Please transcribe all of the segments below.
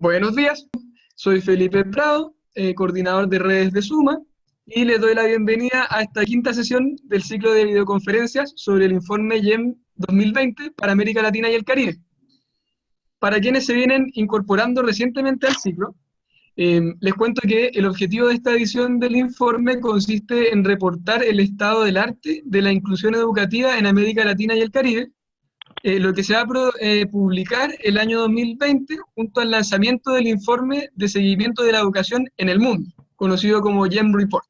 Buenos días, soy Felipe Prado, coordinador de redes de Suma, y les doy la bienvenida a esta quinta sesión del ciclo de videoconferencias sobre el informe YEM 2020 para América Latina y el Caribe. Para quienes se vienen incorporando recientemente al ciclo, les cuento que el objetivo de esta edición del informe consiste en reportar el estado del arte de la inclusión educativa en América Latina y el Caribe, lo que se va a publicar el año 2020 junto al lanzamiento del informe de seguimiento de la educación en el mundo, conocido como YEM Report.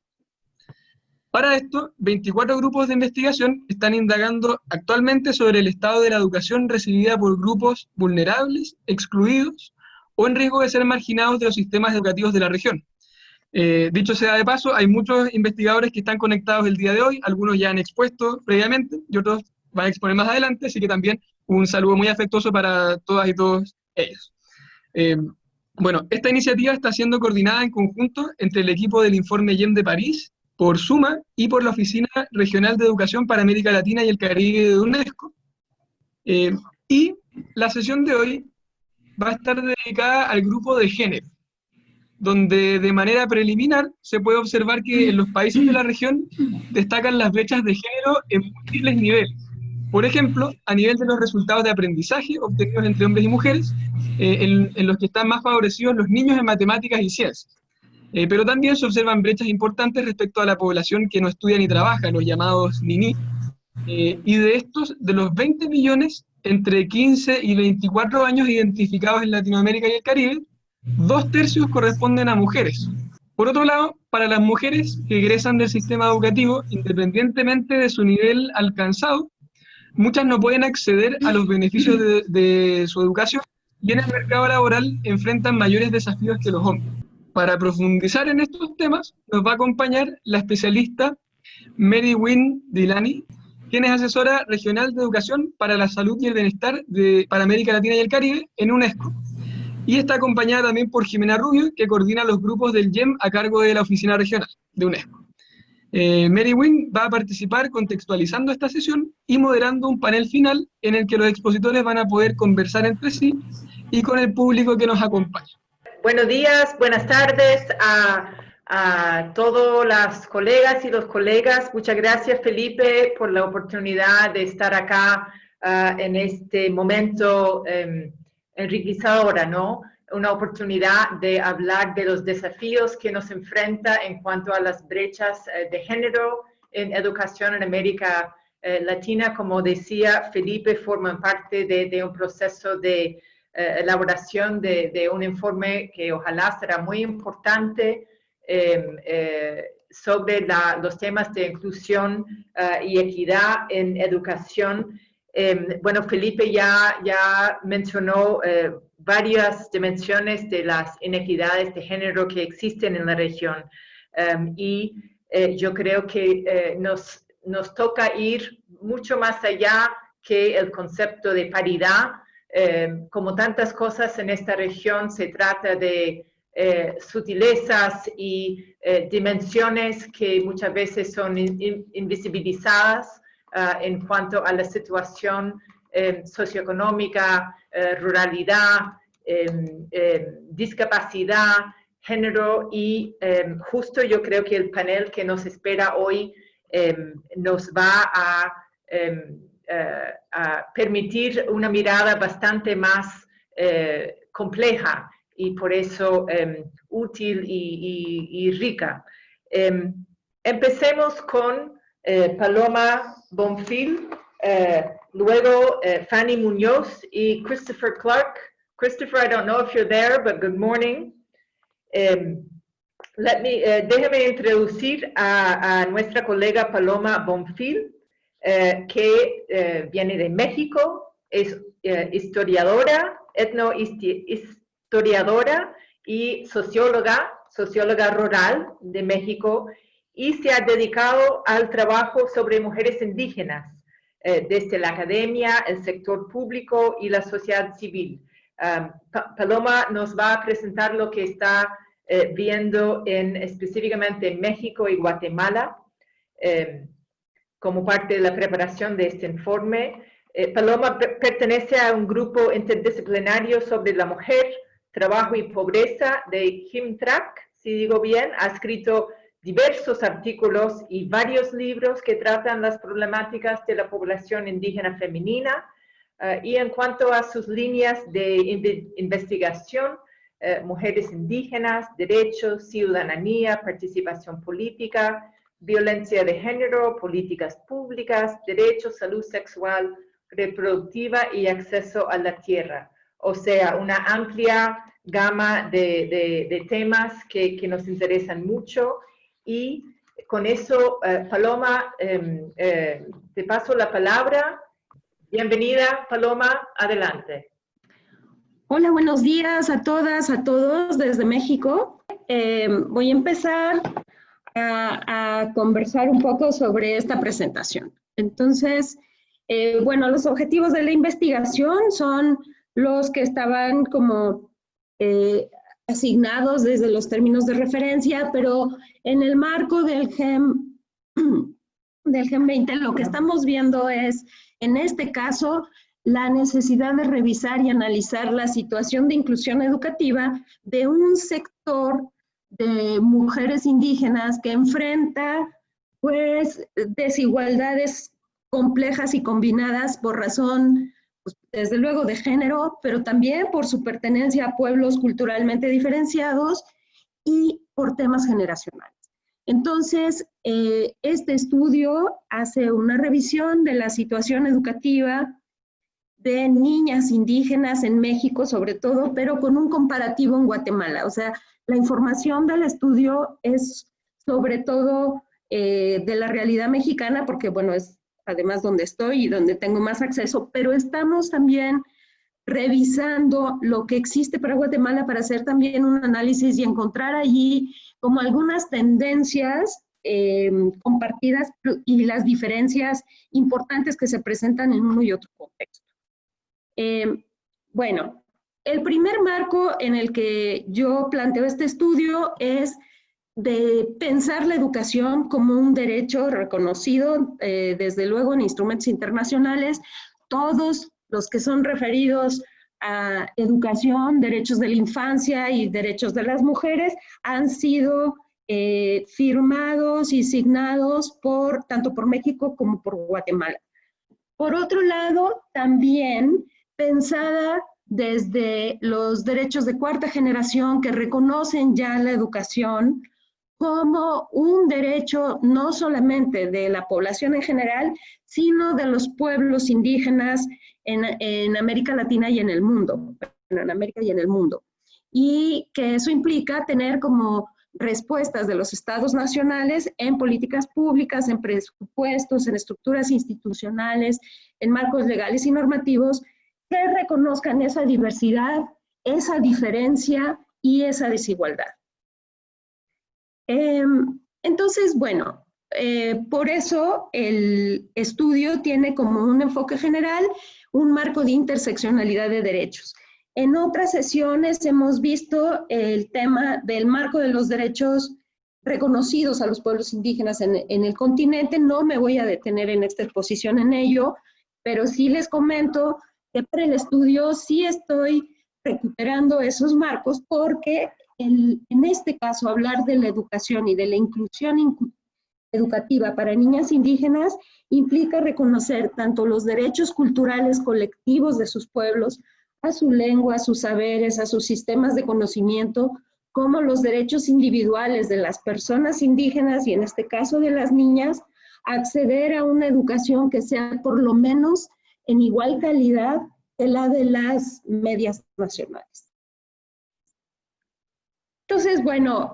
Para esto, 24 grupos de investigación están indagando actualmente sobre el estado de la educación recibida por grupos vulnerables, excluidos o en riesgo de ser marginados de los sistemas educativos de la región. Dicho sea de paso, hay muchos investigadores que están conectados el día de hoy, algunos ya han expuesto previamente y otros van a exponer más adelante, así que también un saludo muy afectuoso para todas y todos ellos. Bueno, esta iniciativa está siendo coordinada en conjunto entre el equipo del Informe YEM de París, por Suma y por la Oficina Regional de Educación para América Latina y el Caribe de UNESCO. Y la sesión de hoy va a estar dedicada al grupo de género, donde de manera preliminar se puede observar que en los países de la región destacan las brechas de género en múltiples niveles. Por ejemplo, a nivel de los resultados de aprendizaje obtenidos entre hombres y mujeres, en los que están más favorecidos los niños en matemáticas y ciencias. Pero también se observan brechas importantes respecto a la población que no estudia ni trabaja, los llamados NINI, y de estos, de los 20 millones entre 15 y 24 años identificados en Latinoamérica y el Caribe, 2/3 corresponden a mujeres. Por otro lado, para las mujeres que egresan del sistema educativo, independientemente de su nivel alcanzado, muchas no pueden acceder a los beneficios de su educación y en el mercado laboral enfrentan mayores desafíos que los hombres. Para profundizar en estos temas, nos va a acompañar la especialista Mary Wynne Delaney, quien es asesora regional de educación para la salud y el bienestar para América Latina y el Caribe en UNESCO. Y está acompañada también por Jimena Rubio, que coordina los grupos del YEM a cargo de la oficina regional de UNESCO. Mary Wynne va a participar contextualizando esta sesión y moderando un panel final en el que los expositores van a poder conversar entre sí y con el público que nos acompaña. Buenos días, buenas tardes a todas las colegas y los colegas. Muchas gracias, Felipe, por la oportunidad de estar acá en este momento enriquecedora, ¿no? Una oportunidad de hablar de los desafíos que nos enfrenta en cuanto a las brechas de género en educación en América Latina. Como decía Felipe, forman parte de un proceso de elaboración de un informe que ojalá será muy importante sobre los temas de inclusión y equidad en educación. Bueno, Felipe ya mencionó varias dimensiones de las inequidades de género que existen en la región y yo creo que nos toca ir mucho más allá que el concepto de paridad. Como tantas cosas en esta región, se trata de sutilezas y dimensiones que muchas veces son invisibilizadas en cuanto a la situación socioeconómica, ruralidad, discapacidad, género y justo yo creo que el panel que nos espera hoy nos va a permitir una mirada bastante más compleja y por eso útil y rica. Empecemos con Paloma Bonfil, luego Fanny Muñoz y Christopher Clark. Christopher, I don't know if you're there, but good morning. Déjeme introducir a nuestra colega Paloma Bonfil, que viene de México, es historiadora, etnohistoriadora y socióloga rural de México, y se ha dedicado al trabajo sobre mujeres indígenas desde la academia, el sector público y la sociedad civil. Paloma nos va a presentar lo que está viendo específicamente en México y Guatemala como parte de la preparación de este informe. Paloma pertenece a un grupo interdisciplinario sobre la mujer, Trabajo y Pobreza de Kim Track, si digo bien. Ha escrito diversos artículos y varios libros que tratan las problemáticas de la población indígena femenina. Y en cuanto a sus líneas de investigación, mujeres indígenas, derechos, ciudadanía, participación política, violencia de género, políticas públicas, derechos, salud sexual, reproductiva y acceso a la tierra. O sea, una amplia gama de temas que nos interesan mucho. Y con eso, Paloma, te paso la palabra. Bienvenida, Paloma, adelante. Hola, buenos días a todas, a todos desde México. Voy a empezar a conversar un poco sobre esta presentación. Entonces, bueno, los objetivos de la investigación son los que estaban como asignados desde los términos de referencia, pero en el marco del GEM 20 lo que estamos viendo es, en este caso, la necesidad de revisar y analizar la situación de inclusión educativa de un sector de mujeres indígenas que enfrenta, pues, desigualdades complejas y combinadas por razón, pues, desde luego, de género, pero también por su pertenencia a pueblos culturalmente diferenciados y por temas generacionales. Entonces, este estudio hace una revisión de la situación educativa de niñas indígenas en México, sobre todo, pero con un comparativo en Guatemala. O sea, la información del estudio es sobre todo de la realidad mexicana, porque, bueno, es además donde estoy y donde tengo más acceso, pero estamos también revisando lo que existe para Guatemala para hacer también un análisis y encontrar allí como algunas tendencias compartidas y las diferencias importantes que se presentan en uno y otro contexto. Bueno, el primer marco en el que yo planteo este estudio es de pensar la educación como un derecho reconocido, desde luego en instrumentos internacionales. Todos los que son referidos a educación, derechos de la infancia y derechos de las mujeres han sido firmados y signados tanto por México como por Guatemala. Por otro lado, también pensada desde los derechos de cuarta generación que reconocen ya la educación como un derecho no solamente de la población en general, sino de los pueblos indígenas en América Latina y en el mundo, en América y en el mundo. Y que eso implica tener como respuestas de los estados nacionales en políticas públicas, en presupuestos, en estructuras institucionales, en marcos legales y normativos que reconozcan esa diversidad, esa diferencia y esa desigualdad. Entonces, bueno, por eso el estudio tiene como un enfoque general un marco de interseccionalidad de derechos. En otras sesiones hemos visto el tema del marco de los derechos reconocidos a los pueblos indígenas en el continente. No me voy a detener en esta exposición en ello, pero sí les comento que para el estudio sí estoy recuperando esos marcos porque en este caso hablar de la educación y de la inclusión educativa para niñas indígenas implica reconocer tanto los derechos culturales colectivos de sus pueblos, a su lengua, a sus saberes, a sus sistemas de conocimiento, como los derechos individuales de las personas indígenas y en este caso de las niñas, acceder a una educación que sea por lo menos en igual calidad que la de las medias nacionales. Entonces, bueno,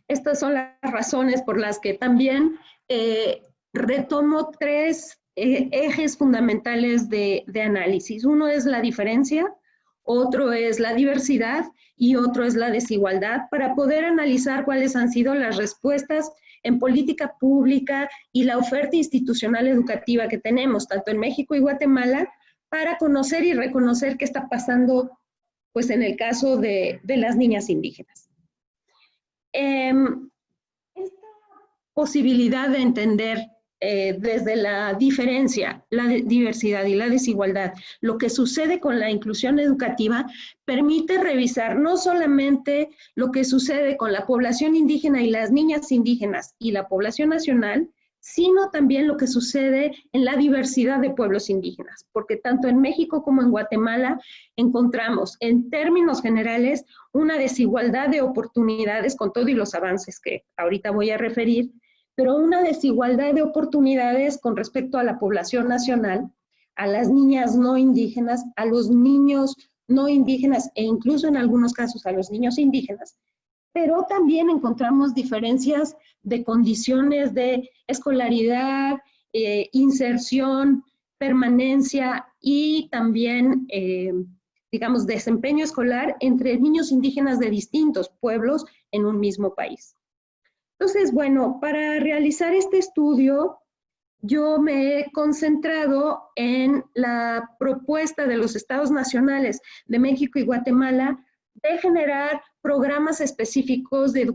estas son las razones por las que también retomo tres ejes fundamentales de análisis. Uno es la diferencia, otro es la diversidad y otro es la desigualdad, para poder analizar cuáles han sido las respuestas en política pública y la oferta institucional educativa que tenemos, tanto en México y Guatemala, para conocer y reconocer qué está pasando pues, en el caso de las niñas indígenas. Esta posibilidad de entender desde la diferencia, la diversidad y la desigualdad, lo que sucede con la inclusión educativa, permite revisar no solamente lo que sucede con la población indígena y las niñas indígenas y la población nacional, sino también lo que sucede en la diversidad de pueblos indígenas, porque tanto en México como en Guatemala encontramos en términos generales una desigualdad de oportunidades con todo y los avances que ahorita voy a referir, pero una desigualdad de oportunidades con respecto a la población nacional, a las niñas no indígenas, a los niños no indígenas e incluso en algunos casos a los niños indígenas, pero también encontramos diferencias de condiciones de escolaridad, inserción, permanencia y también, digamos, desempeño escolar entre niños indígenas de distintos pueblos en un mismo país. Entonces, bueno, para realizar este estudio, yo me he concentrado en la propuesta de los estados nacionales de México y Guatemala de generar programas específicos de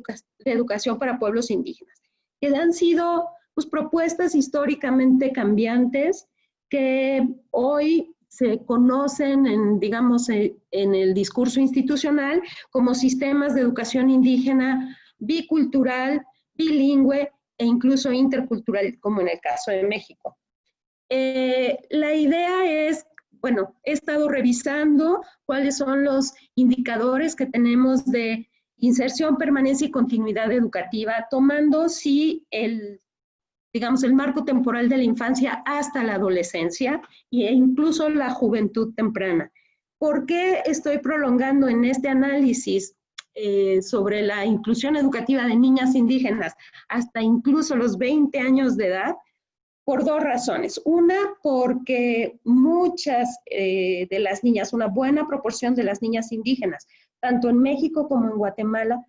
educación para pueblos indígenas, que han sido pues, propuestas históricamente cambiantes que hoy se conocen en, digamos, en el discurso institucional como sistemas de educación indígena bicultural, bilingüe e incluso intercultural, como en el caso de México. La idea es, bueno, he estado revisando cuáles son los indicadores que tenemos de inserción, permanencia y continuidad educativa, tomando sí digamos, el marco temporal de la infancia hasta la adolescencia e incluso la juventud temprana. ¿Por qué estoy prolongando en este análisis sobre la inclusión educativa de niñas indígenas hasta incluso los 20 años de edad? Por dos razones. Una, porque muchas de las niñas, una buena proporción de las niñas indígenas, tanto en México como en Guatemala,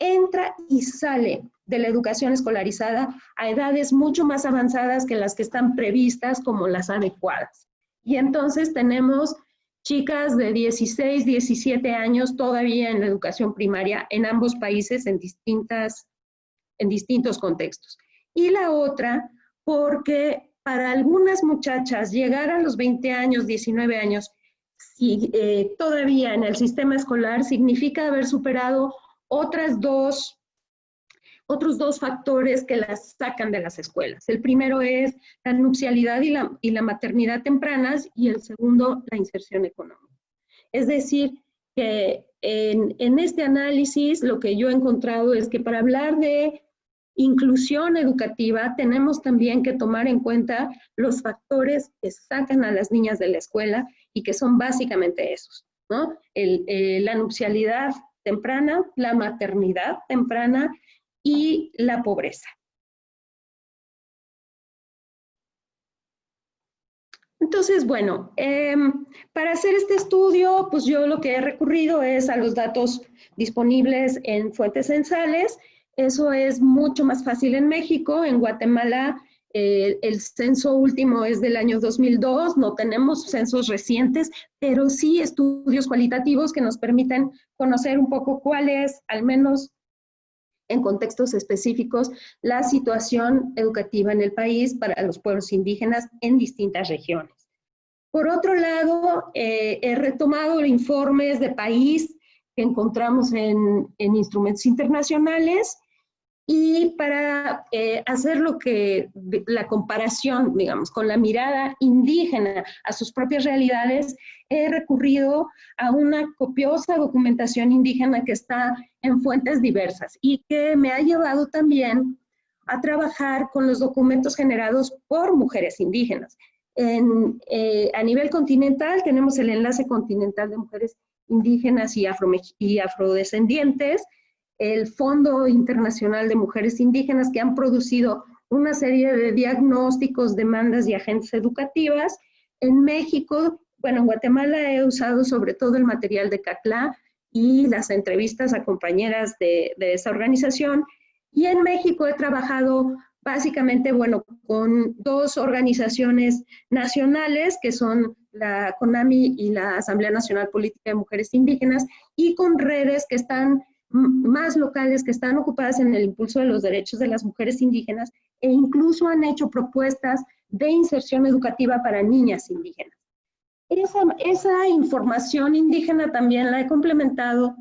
entra y sale de la educación escolarizada a edades mucho más avanzadas que las que están previstas como las adecuadas. Y entonces tenemos chicas de 16, 17 años todavía en la educación primaria en ambos países en distintos contextos. Y la otra, porque para algunas muchachas llegar a los 20 años, 19 años, todavía en el sistema escolar significa haber superado otros dos factores que las sacan de las escuelas. El primero es la nupcialidad y la maternidad tempranas y el segundo, la inserción económica. Es decir, que en este análisis lo que yo he encontrado es que para hablar de inclusión educativa tenemos también que tomar en cuenta los factores que sacan a las niñas de la escuela y que son básicamente esos, ¿no? La nupcialidad temprana, la maternidad temprana y la pobreza. Entonces, bueno, para hacer este estudio, pues yo lo que he recurrido es a los datos disponibles en fuentes censales. Eso es mucho más fácil en México. En Guatemala, el censo último es del año 2002, no tenemos censos recientes, pero sí estudios cualitativos que nos permiten conocer un poco cuál es, al menos en contextos específicos, la situación educativa en el país para los pueblos indígenas en distintas regiones. Por otro lado, he retomado informes de país que encontramos en instrumentos internacionales y para hacer la comparación, digamos, con la mirada indígena a sus propias realidades, he recurrido a una copiosa documentación indígena que está en fuentes diversas y que me ha llevado también a trabajar con los documentos generados por mujeres indígenas. A nivel continental tenemos el Enlace Continental de Mujeres Indígenas y Afrodescendientes, el Fondo Internacional de Mujeres Indígenas, que han producido una serie de diagnósticos, demandas y agentes educativas. En México, bueno, en Guatemala he usado sobre todo el material de CACLA y las entrevistas a compañeras de esa organización. Y en México he trabajado básicamente, bueno, con dos organizaciones nacionales, que son la CONAMI y la Asamblea Nacional Política de Mujeres Indígenas, y con redes que están más locales que están ocupadas en el impulso de los derechos de las mujeres indígenas e incluso han hecho propuestas de inserción educativa para niñas indígenas. Esa información indígena también la he complementado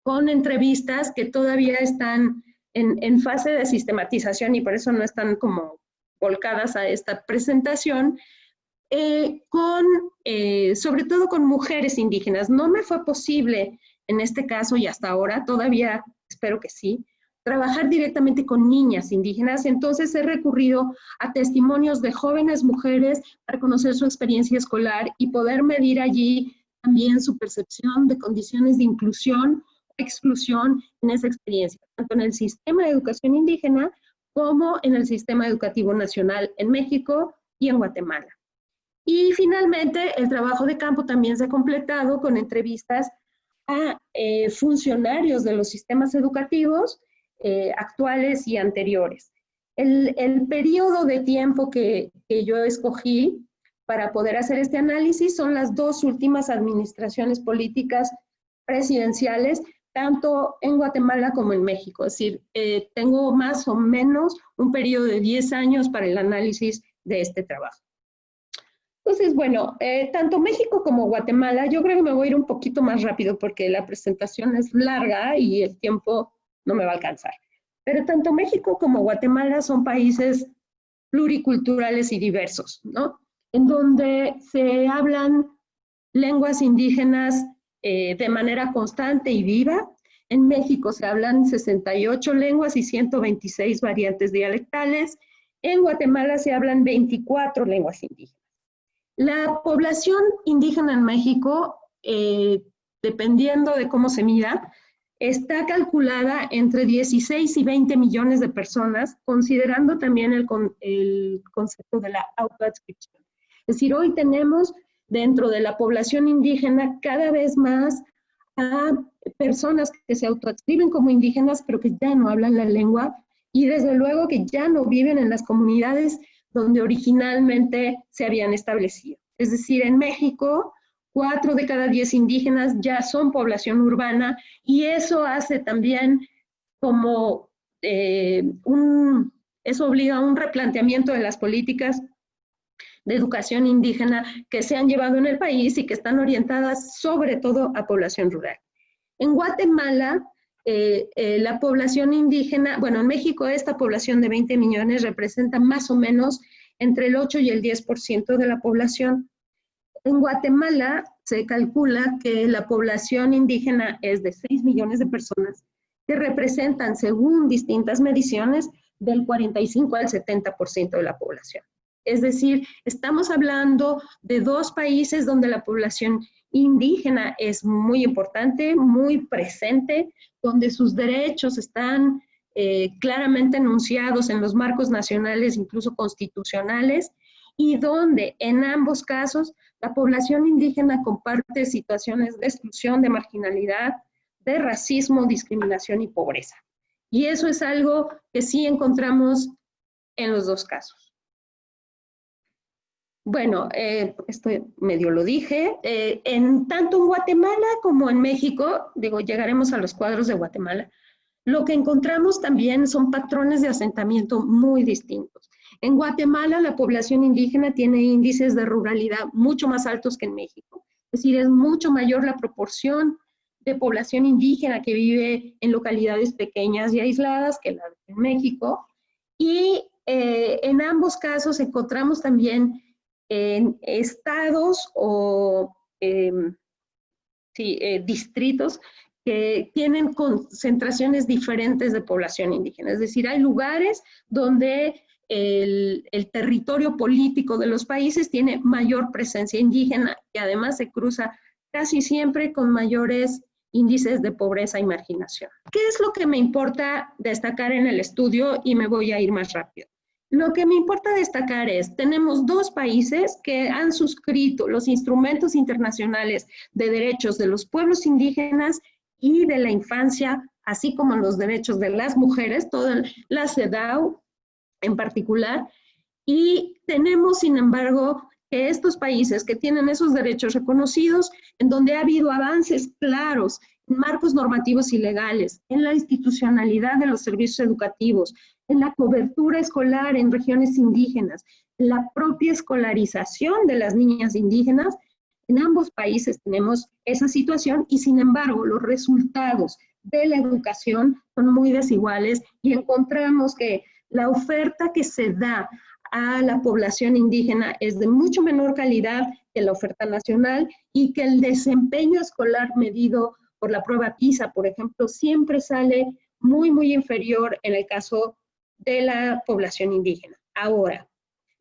con entrevistas que todavía están en fase de sistematización y por eso no están como volcadas a esta presentación, sobre todo con mujeres indígenas. No me fue posible en este caso y hasta ahora, todavía espero que sí, trabajar directamente con niñas indígenas, entonces he recurrido a testimonios de jóvenes mujeres para conocer su experiencia escolar y poder medir allí también su percepción de condiciones de inclusión o exclusión en esa experiencia, tanto en el sistema de educación indígena como en el sistema educativo nacional en México y en Guatemala. Y finalmente, el trabajo de campo también se ha completado con entrevistas a funcionarios de los sistemas educativos actuales y anteriores. El periodo de tiempo que yo escogí para poder hacer este análisis son las 2 últimas administraciones políticas presidenciales, tanto en Guatemala como en México. Es decir, tengo más o menos un periodo de 10 años para el análisis de este trabajo. Entonces, bueno, tanto México como Guatemala, yo creo que me voy a ir un poquito más rápido porque la presentación es larga y el tiempo no me va a alcanzar. Pero tanto México como Guatemala son países pluriculturales y diversos, ¿no? En donde se hablan lenguas indígenas de manera constante y viva. En México se hablan 68 lenguas y 126 variantes dialectales. En Guatemala se hablan 24 lenguas indígenas. La población indígena en México, dependiendo de cómo se mida, está calculada entre 16 y 20 millones de personas, considerando también el concepto de la autoadscripción. Es decir, hoy tenemos dentro de la población indígena cada vez más a personas que se autoadscriben como indígenas, pero que ya no hablan la lengua y desde luego que ya no viven en las comunidades donde originalmente se habían establecido. Es decir, en México, 4 de cada 10 indígenas ya son población urbana y eso hace también como eso obliga a un replanteamiento de las políticas de educación indígena que se han llevado en el país y que están orientadas sobre todo a población rural. En Guatemala, la población indígena, bueno, en México esta población de 20 millones representa más o menos entre el 8 y el 10% de la población. En Guatemala se calcula que la población indígena es de 6 millones de personas que representan, según distintas mediciones, del 45 al 70% de la población. Es decir, estamos hablando de 2 países donde la población indígena es muy importante, muy presente, donde sus derechos están claramente enunciados en los marcos nacionales, incluso constitucionales, y donde en ambos casos la población indígena comparte situaciones de exclusión, de marginalidad, de racismo, discriminación y pobreza. Y eso es algo que sí encontramos en los 2 casos. Bueno, esto medio lo dije, tanto en Guatemala como en México, digo, llegaremos a los cuadros de Guatemala, lo que encontramos también son patrones de asentamiento muy distintos. En Guatemala la población indígena tiene índices de ruralidad mucho más altos que en México, es decir, es mucho mayor la proporción de población indígena que vive en localidades pequeñas y aisladas que la de México, y en ambos casos encontramos también en estados o distritos que tienen concentraciones diferentes de población indígena. Es decir, hay lugares donde el territorio político de los países tiene mayor presencia indígena y además se cruza casi siempre con mayores índices de pobreza y marginación. ¿Qué es lo que me importa destacar en el estudio? Y me voy a ir más rápido. Lo que me importa destacar es, tenemos 2 países que han suscrito los instrumentos internacionales de derechos de los pueblos indígenas y de la infancia, así como los derechos de las mujeres, toda la CEDAW en particular, y tenemos, sin embargo, que estos países que tienen esos derechos reconocidos, en donde ha habido avances claros marcos normativos y legales, en la institucionalidad de los servicios educativos, en la cobertura escolar en regiones indígenas, en la propia escolarización de las niñas indígenas. En ambos países tenemos esa situación y, sin embargo, los resultados de la educación son muy desiguales y encontramos que la oferta que se da a la población indígena es de mucho menor calidad que la oferta nacional y que el desempeño escolar medido por la prueba PISA, por ejemplo, siempre sale muy, muy inferior en el caso de la población indígena. Ahora,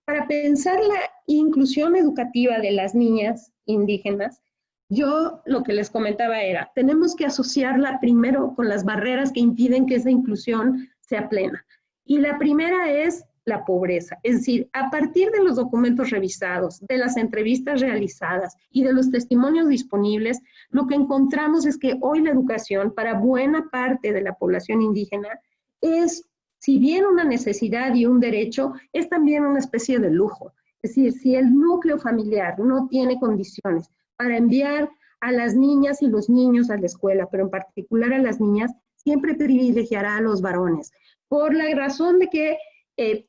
para pensar la inclusión educativa de las niñas indígenas, yo lo que les comentaba era, tenemos que asociarla primero con las barreras que impiden que esa inclusión sea plena. Y la primera es la pobreza. Es decir, a partir de los documentos revisados, de las entrevistas realizadas y de los testimonios disponibles, lo que encontramos es que hoy la educación para buena parte de la población indígena es, si bien una necesidad y un derecho, es también una especie de lujo. Es decir, si el núcleo familiar no tiene condiciones para enviar a las niñas y los niños a la escuela, pero en particular a las niñas, siempre privilegiará a los varones, por la razón de que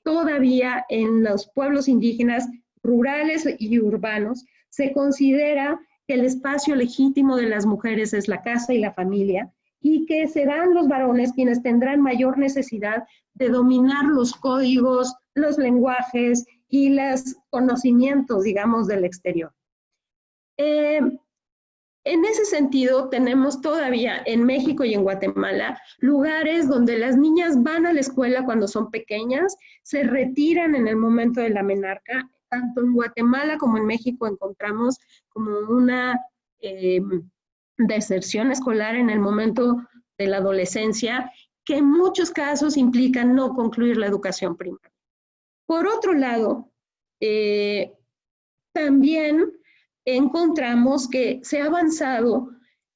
todavía en los pueblos indígenas rurales y urbanos se considera que el espacio legítimo de las mujeres es la casa y la familia, y que serán los varones quienes tendrán mayor necesidad de dominar los códigos, los lenguajes y los conocimientos, digamos, del exterior. En ese sentido, tenemos todavía en México y en Guatemala lugares donde las niñas van a la escuela cuando son pequeñas, se retiran en el momento de la menarca. Tanto en Guatemala como en México encontramos como una deserción escolar en el momento de la adolescencia, que en muchos casos implica no concluir la educación primaria. Por otro lado, también encontramos que se ha avanzado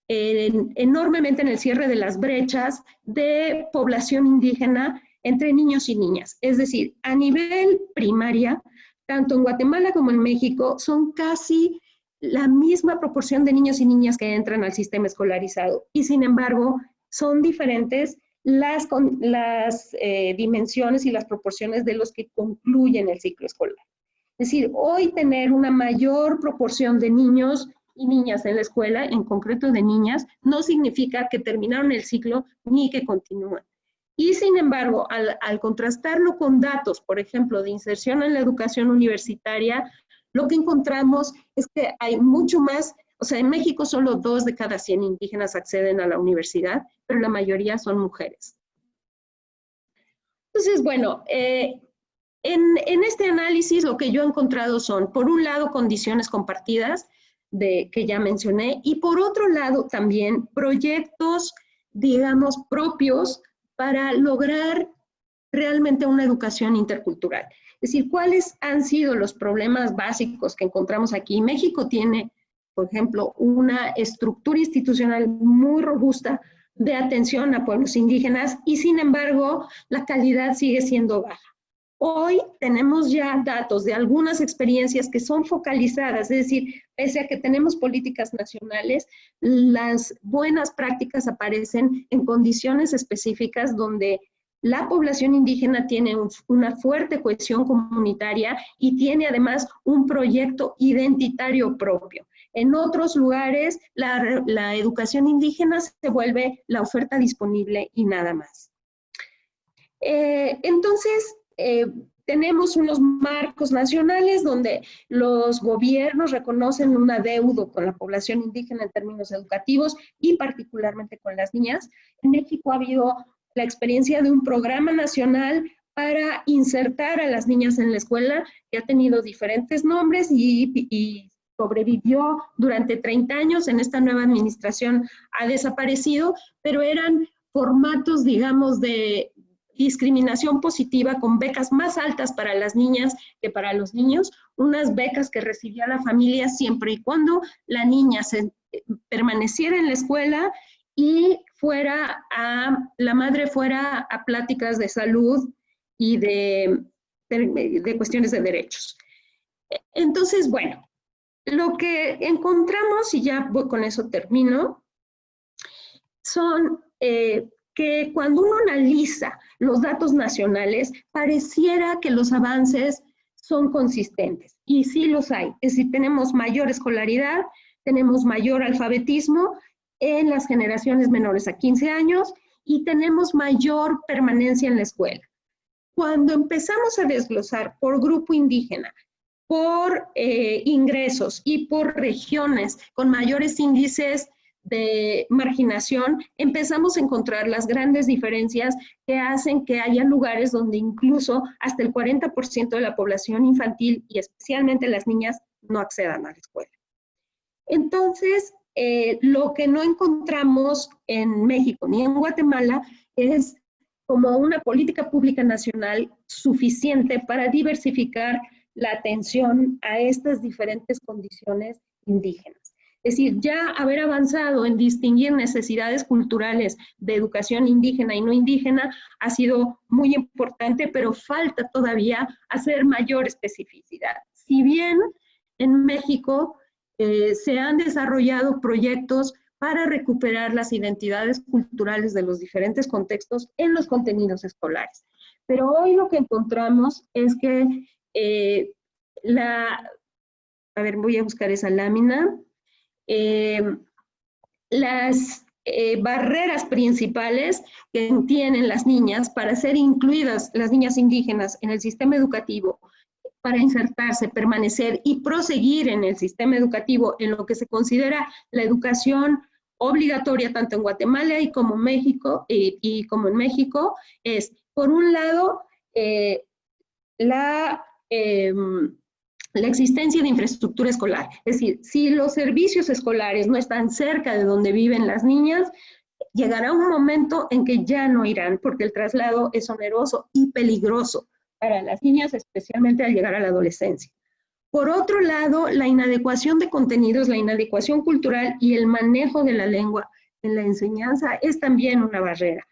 enormemente en el cierre de las brechas de población indígena entre niños y niñas. Es decir, a nivel primaria, tanto en Guatemala como en México, son casi la misma proporción de niños y niñas que entran al sistema escolarizado. Y sin embargo, son diferentes las dimensiones y las proporciones de los que concluyen el ciclo escolar. Es decir, hoy tener una mayor proporción de niños y niñas en la escuela, en concreto de niñas, no significa que terminaron el ciclo ni que continúan. Y sin embargo, al contrastarlo con datos, por ejemplo, de inserción en la educación universitaria, lo que encontramos es que hay mucho más, o sea, en México solo 2 de cada 100 indígenas acceden a la universidad, pero la mayoría son mujeres. Entonces, bueno, en este análisis lo que yo he encontrado son, por un lado, condiciones compartidas, que ya mencioné, y por otro lado también proyectos, digamos, propios para lograr realmente una educación intercultural. Es decir, ¿cuáles han sido los problemas básicos que encontramos aquí? México tiene, por ejemplo, una estructura institucional muy robusta de atención a pueblos indígenas y, sin embargo, la calidad sigue siendo baja. Hoy tenemos ya datos de algunas experiencias que son focalizadas, es decir, pese a que tenemos políticas nacionales, las buenas prácticas aparecen en condiciones específicas donde la población indígena tiene una fuerte cohesión comunitaria y tiene además un proyecto identitario propio. En otros lugares, la educación indígena se vuelve la oferta disponible y nada más. Entonces, tenemos unos marcos nacionales donde los gobiernos reconocen un adeudo con la población indígena en términos educativos y particularmente con las niñas. En México ha habido la experiencia de un programa nacional para insertar a las niñas en la escuela, que ha tenido diferentes nombres y sobrevivió durante 30 años. En esta nueva administración ha desaparecido, pero eran formatos, digamos, de discriminación positiva con becas más altas para las niñas que para los niños, unas becas que recibía la familia siempre y cuando la niña permaneciera en la escuela y la madre fuera a pláticas de salud y de cuestiones de derechos. Entonces, bueno, lo que encontramos, y ya con eso termino, son que cuando uno analiza los datos nacionales, pareciera que los avances son consistentes, y sí los hay. Es decir, tenemos mayor escolaridad, tenemos mayor alfabetismo en las generaciones menores a 15 años y tenemos mayor permanencia en la escuela. Cuando empezamos a desglosar por grupo indígena, por ingresos y por regiones con mayores índices de marginación, empezamos a encontrar las grandes diferencias que hacen que haya lugares donde incluso hasta el 40% de la población infantil y especialmente las niñas no accedan a la escuela. Entonces, lo que no encontramos en México ni en Guatemala es como una política pública nacional suficiente para diversificar la atención a estas diferentes condiciones indígenas. Es decir, ya haber avanzado en distinguir necesidades culturales de educación indígena y no indígena ha sido muy importante, pero falta todavía hacer mayor especificidad. Si bien en México se han desarrollado proyectos para recuperar las identidades culturales de los diferentes contextos en los contenidos escolares. Pero hoy lo que encontramos es que voy a buscar esa lámina. Las barreras principales que tienen las niñas para ser incluidas, las niñas indígenas, en el sistema educativo, para insertarse, permanecer y proseguir en el sistema educativo en lo que se considera la educación obligatoria tanto en Guatemala y como México, como en México, es, por un lado, la existencia de infraestructura escolar. Es decir, si los servicios escolares no están cerca de donde viven las niñas, llegará un momento en que ya no irán, porque el traslado es oneroso y peligroso para las niñas, especialmente al llegar a la adolescencia. Por otro lado, la inadecuación de contenidos, la inadecuación cultural y el manejo de la lengua en la enseñanza es también una barrera.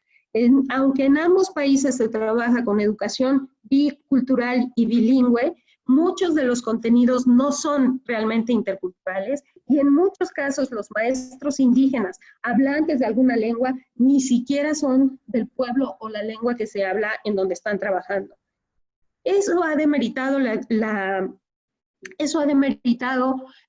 Aunque en ambos países se trabaja con educación bicultural y bilingüe, muchos de los contenidos no son realmente interculturales y en muchos casos los maestros indígenas hablantes de alguna lengua ni siquiera son del pueblo o la lengua que se habla en donde están trabajando. Eso ha demeritado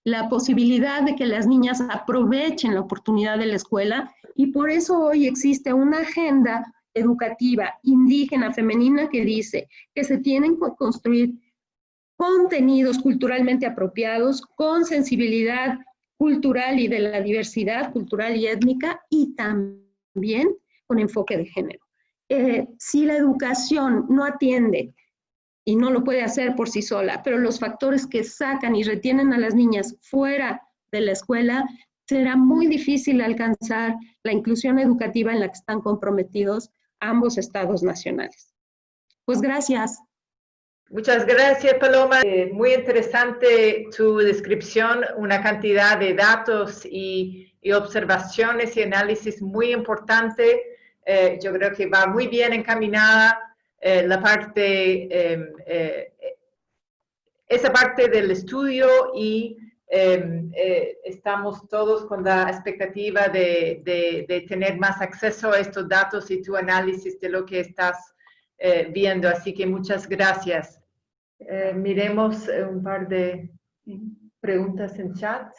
la posibilidad de que las niñas aprovechen la oportunidad de la escuela y por eso hoy existe una agenda educativa indígena femenina que dice que se tienen que construir contenidos culturalmente apropiados con sensibilidad cultural y de la diversidad cultural y étnica y también con enfoque de género. Si la educación no atiende y no lo puede hacer por sí sola, pero los factores que sacan y retienen a las niñas fuera de la escuela, será muy difícil alcanzar la inclusión educativa en la que están comprometidos ambos estados nacionales. Pues gracias. Muchas gracias, Paloma. Muy interesante tu descripción, una cantidad de datos y observaciones y análisis muy importante. Yo creo que va muy bien encaminada esa parte del estudio y estamos todos con la expectativa de tener más acceso a estos datos y tu análisis de lo que estás viendo. Así que muchas gracias. Miremos un par de preguntas en chat.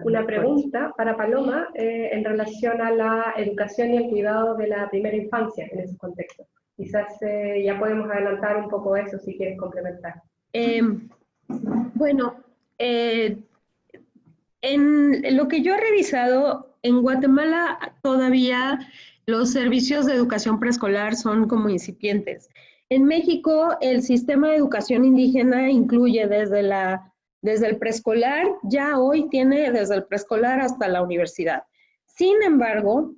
Una pregunta para Paloma en relación a la educación y el cuidado de la primera infancia en ese contexto. Quizás ya podemos adelantar un poco eso si quieres complementar. Bueno, en lo que yo he revisado, en Guatemala todavía los servicios de educación preescolar son como incipientes. En México, el sistema de educación indígena incluye desde el preescolar, ya hoy tiene desde el preescolar hasta la universidad. Sin embargo,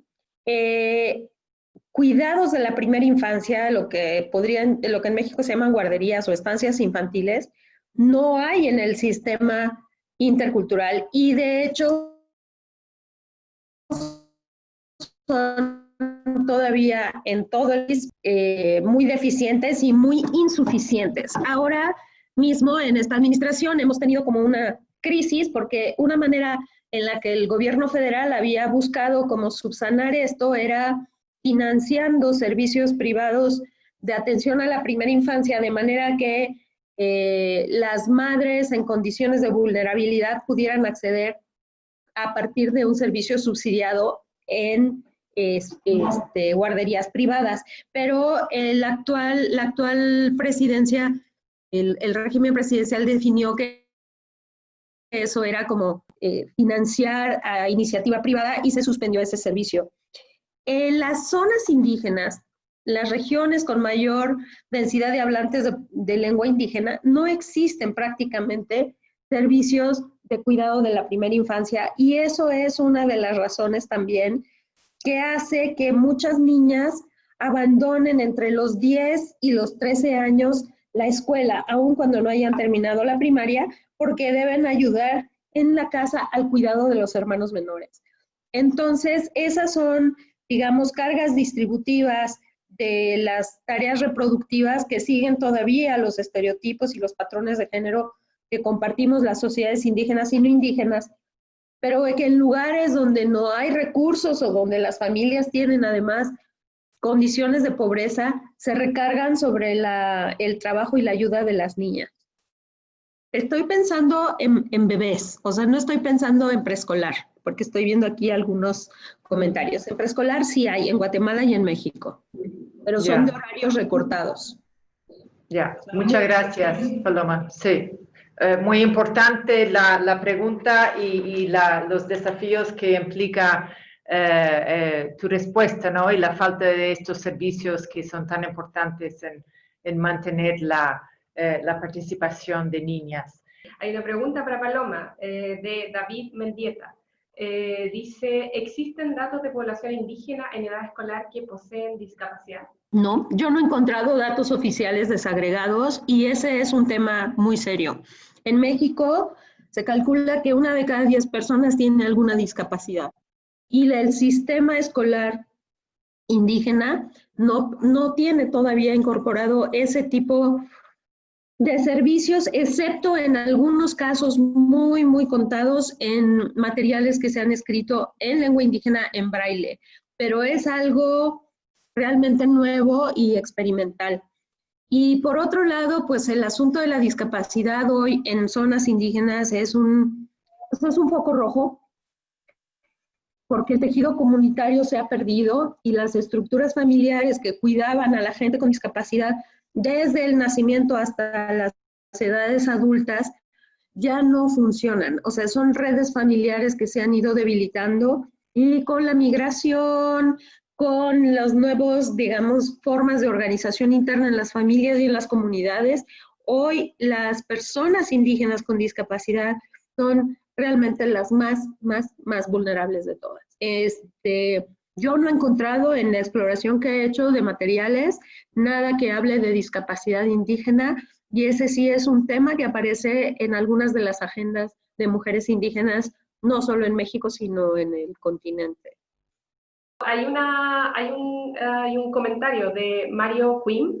cuidados de la primera infancia, lo que en México se llaman guarderías o estancias infantiles, no hay en el sistema intercultural y de hecho son todavía en todo el país muy deficientes y muy insuficientes. Ahora mismo en esta administración hemos tenido como una crisis porque una manera en la que el gobierno federal había buscado como subsanar esto era financiando servicios privados de atención a la primera infancia, de manera que las madres en condiciones de vulnerabilidad pudieran acceder a partir de un servicio subsidiado en guarderías privadas. Pero la actual presidencia, el régimen presidencial definió que eso era como financiar a iniciativa privada y se suspendió ese servicio. En las zonas indígenas, las regiones con mayor densidad de hablantes de lengua indígena, no existen prácticamente servicios de cuidado de la primera infancia, y eso es una de las razones también que hace que muchas niñas abandonen entre los 10 y los 13 años la escuela, aun cuando no hayan terminado la primaria, porque deben ayudar en la casa al cuidado de los hermanos menores. Entonces, esas son, digamos, cargas distributivas de las tareas reproductivas que siguen todavía los estereotipos y los patrones de género que compartimos las sociedades indígenas y no indígenas, pero que en lugares donde no hay recursos o donde las familias tienen además condiciones de pobreza, se recargan sobre el trabajo y la ayuda de las niñas. Estoy pensando en bebés, o sea, no estoy pensando en preescolar, porque estoy viendo aquí algunos comentarios. En preescolar sí hay, en Guatemala y en México, pero son de horarios recortados. Ya, muchas gracias, Paloma. Sí, muy importante la pregunta y los desafíos que implica tu respuesta, ¿no? Y la falta de estos servicios que son tan importantes en mantener la participación de niñas. Hay una pregunta para Paloma de David Mendieta. Dice, ¿existen datos de población indígena en edad escolar que poseen discapacidad? No, yo no he encontrado datos oficiales desagregados y ese es un tema muy serio. En México se calcula que 1 de cada 10 personas tiene alguna discapacidad y el sistema escolar indígena no tiene todavía incorporado ese tipo de servicios, excepto en algunos casos muy, muy contados en materiales que se han escrito en lengua indígena en braille, pero es algo realmente nuevo y experimental. Y por otro lado, pues el asunto de la discapacidad hoy en zonas indígenas es un foco rojo, porque el tejido comunitario se ha perdido y las estructuras familiares que cuidaban a la gente con discapacidad desde el nacimiento hasta las edades adultas ya no funcionan. O sea, son redes familiares que se han ido debilitando y con la migración, con los nuevos, digamos, formas de organización interna en las familias y en las comunidades, hoy las personas indígenas con discapacidad son realmente las más vulnerables de todas. Yo no he encontrado en la exploración que he hecho de materiales nada que hable de discapacidad indígena, y ese sí es un tema que aparece en algunas de las agendas de mujeres indígenas, no solo en México, sino en el continente. Hay un comentario de Mario Quim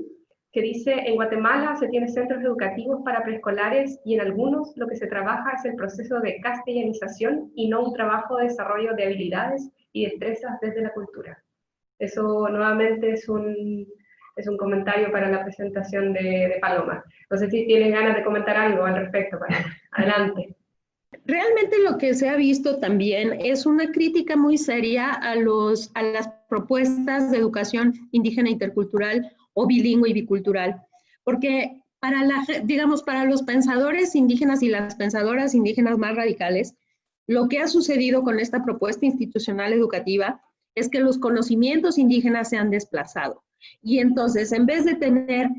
que dice, en Guatemala se tienen centros educativos para preescolares y en algunos lo que se trabaja es el proceso de castellanización y no un trabajo de desarrollo de habilidades y destrezas desde la cultura. Eso nuevamente es un comentario para la presentación de Paloma. No sé si tienen ganas de comentar algo al respecto, Paloma. Adelante. Realmente lo que se ha visto también es una crítica muy seria a las propuestas de educación indígena intercultural o bilingüe y bicultural, porque para los pensadores indígenas y las pensadoras indígenas más radicales, lo que ha sucedido con esta propuesta institucional educativa es que los conocimientos indígenas se han desplazado. Y entonces, en vez de tener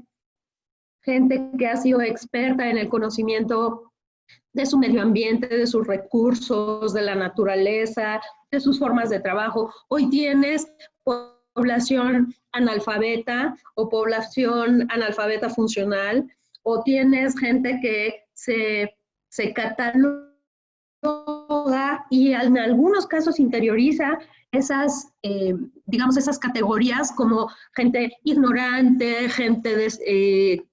gente que ha sido experta en el conocimiento de su medio ambiente, de sus recursos, de la naturaleza, de sus formas de trabajo, hoy tienes población analfabeta o población analfabeta funcional, o tienes gente que se cataloga y en algunos casos interioriza esas, digamos, esas categorías como gente ignorante, gente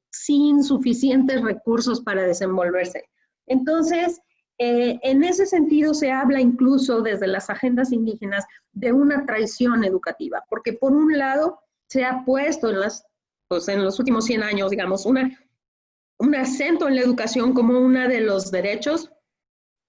sin suficientes recursos para desenvolverse. Entonces, En ese sentido se habla incluso desde las agendas indígenas de una traición educativa, porque por un lado se ha puesto en los últimos 100 años, digamos, un acento en la educación como uno de los derechos,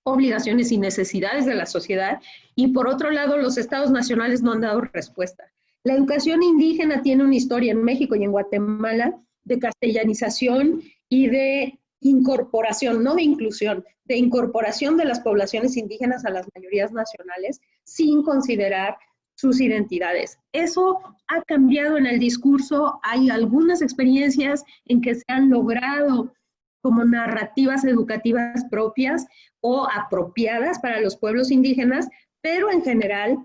obligaciones y necesidades de la sociedad, y por otro lado los estados nacionales no han dado respuesta. La educación indígena tiene una historia en México y en Guatemala de castellanización y de incorporación, no de inclusión, de incorporación de las poblaciones indígenas a las mayorías nacionales sin considerar sus identidades. Eso ha cambiado en el discurso. Hay algunas experiencias en que se han logrado como narrativas educativas propias o apropiadas para los pueblos indígenas, pero en general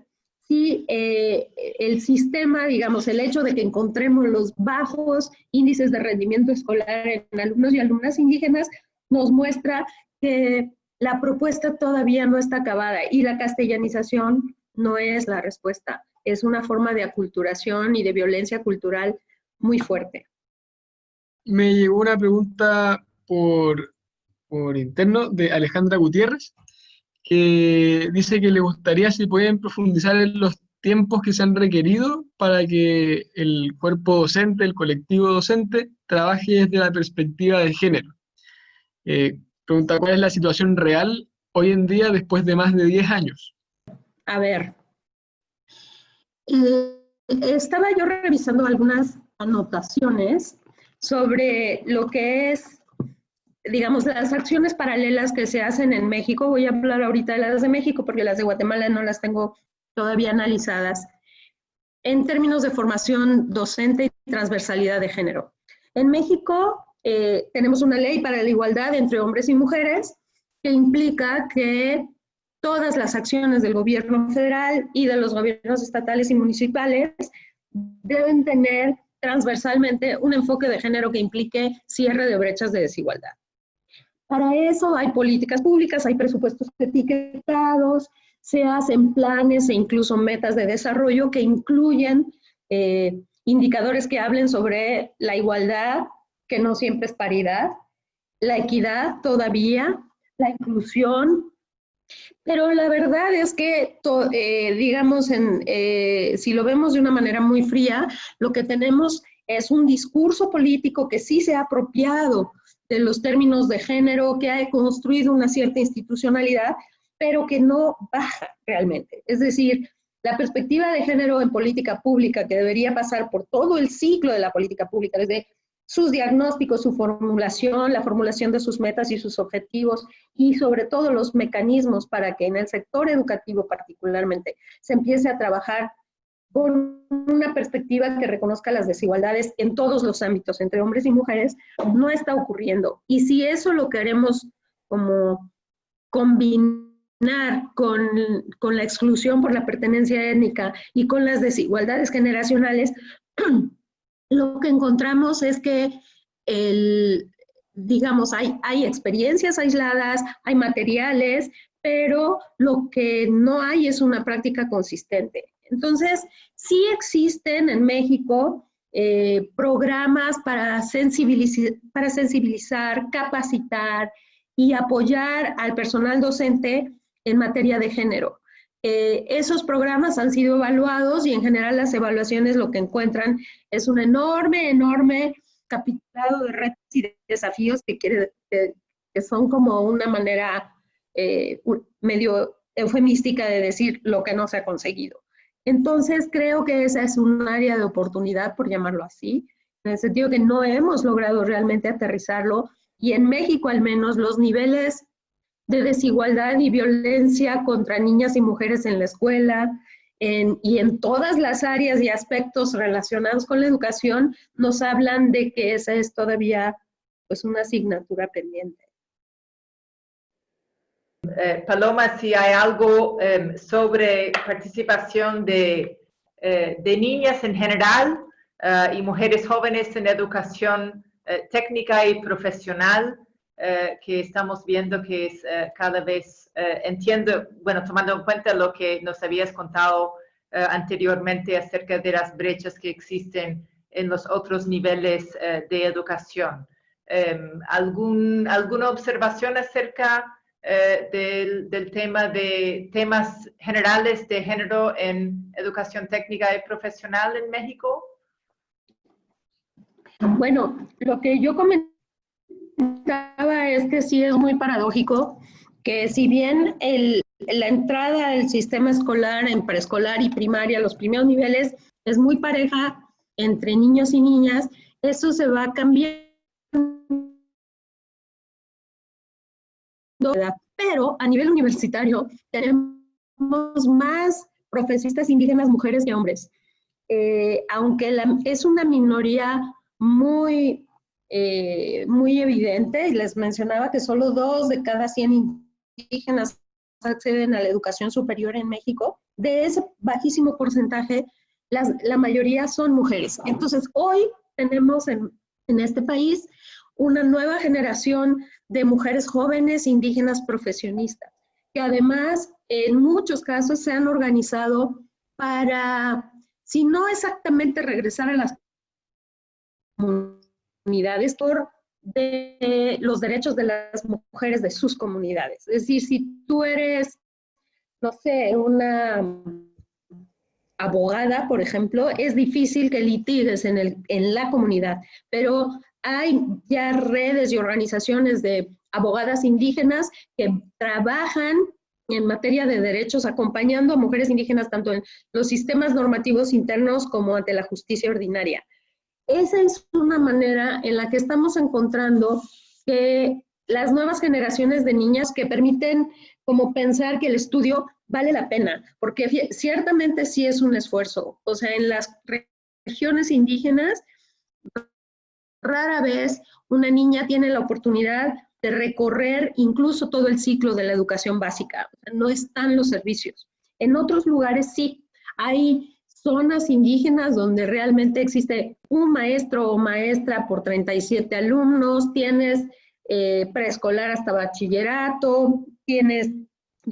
sí, el sistema, digamos, el hecho de que encontremos los bajos índices de rendimiento escolar en alumnos y alumnas indígenas nos muestra que la propuesta todavía no está acabada y la castellanización no es la respuesta, es una forma de aculturación y de violencia cultural muy fuerte. Me llegó una pregunta por interno de Alejandra Gutiérrez, que dice que le gustaría si pueden profundizar en los tiempos que se han requerido para que el cuerpo docente, el colectivo docente, trabaje desde la perspectiva de género. Pregunta, ¿cuál es la situación real hoy en día después de más de 10 años? A ver, estaba yo revisando algunas anotaciones sobre lo que es, digamos, las acciones paralelas que se hacen en México. Voy a hablar ahorita de las de México porque las de Guatemala no las tengo todavía analizadas, en términos de formación docente y transversalidad de género. En México tenemos una ley para la igualdad entre hombres y mujeres que implica que todas las acciones del gobierno federal y de los gobiernos estatales y municipales deben tener transversalmente un enfoque de género que implique cierre de brechas de desigualdad. Para eso hay políticas públicas, hay presupuestos etiquetados, se hacen planes e incluso metas de desarrollo que incluyen indicadores que hablen sobre la igualdad, que no siempre es paridad, la equidad todavía, la inclusión. Pero la verdad es que, digamos, si lo vemos de una manera muy fría, lo que tenemos es un discurso político que sí se ha apropiado de los términos de género, que ha construido una cierta institucionalidad, pero que no baja realmente. Es decir, la perspectiva de género en política pública, que debería pasar por todo el ciclo de la política pública, desde sus diagnósticos, su formulación, la formulación de sus metas y sus objetivos, y sobre todo los mecanismos para que en el sector educativo particularmente se empiece a trabajar con una perspectiva que reconozca las desigualdades en todos los ámbitos, entre hombres y mujeres, no está ocurriendo. Y si eso lo queremos como combinar con la exclusión por la pertenencia étnica y con las desigualdades generacionales, lo que encontramos es que digamos, hay experiencias aisladas, hay materiales, pero lo que no hay es una práctica consistente. Entonces, sí existen en México programas para sensibilizar, capacitar y apoyar al personal docente en materia de género. Esos programas han sido evaluados y en general las evaluaciones lo que encuentran es un enorme capitulado de retos y de desafíos que son como una manera medio eufemística de decir lo que no se ha conseguido. Entonces creo que esa es un área de oportunidad, por llamarlo así, en el sentido que no hemos logrado realmente aterrizarlo, y en México al menos los niveles de desigualdad y violencia contra niñas y mujeres en la escuela y en todas las áreas y aspectos relacionados con la educación nos hablan de que esa es todavía pues una asignatura pendiente. Paloma, si hay algo sobre participación de niñas en general y mujeres jóvenes en educación técnica y profesional, que estamos viendo que es cada vez, entiendo, bueno, tomando en cuenta lo que nos habías contado anteriormente acerca de las brechas que existen en los otros niveles de educación. ¿Alguna observación acerca del tema de temas generales de género en educación técnica y profesional en México? Bueno, lo que yo comentaba es que sí es muy paradójico que si bien la entrada al sistema escolar en preescolar y primaria, los primeros niveles, es muy pareja entre niños y niñas, eso se va cambiando, pero a nivel universitario tenemos más profesionistas indígenas mujeres que hombres. Aunque es una minoría muy, muy evidente, y les mencionaba que solo 2 de cada 100 indígenas acceden a la educación superior en México, de ese bajísimo porcentaje, la mayoría son mujeres. Entonces, hoy tenemos en este país una nueva generación de mujeres jóvenes indígenas profesionistas, que además en muchos casos se han organizado para, si no exactamente regresar a las comunidades, por de los derechos de las mujeres de sus comunidades. Es decir, si tú eres, no sé, una abogada, por ejemplo, es difícil que litigues en la comunidad, pero hay ya redes y organizaciones de abogadas indígenas que trabajan en materia de derechos acompañando a mujeres indígenas tanto en los sistemas normativos internos como ante la justicia ordinaria. Esa es una manera en la que estamos encontrando que las nuevas generaciones de niñas que permiten como pensar que el estudio vale la pena, porque ciertamente sí es un esfuerzo. O sea, en las regiones indígenas, rara vez una niña tiene la oportunidad de recorrer incluso todo el ciclo de la educación básica. O sea, no están los servicios. En otros lugares sí, hay zonas indígenas donde realmente existe un maestro o maestra por 37 alumnos, tienes preescolar hasta bachillerato, tienes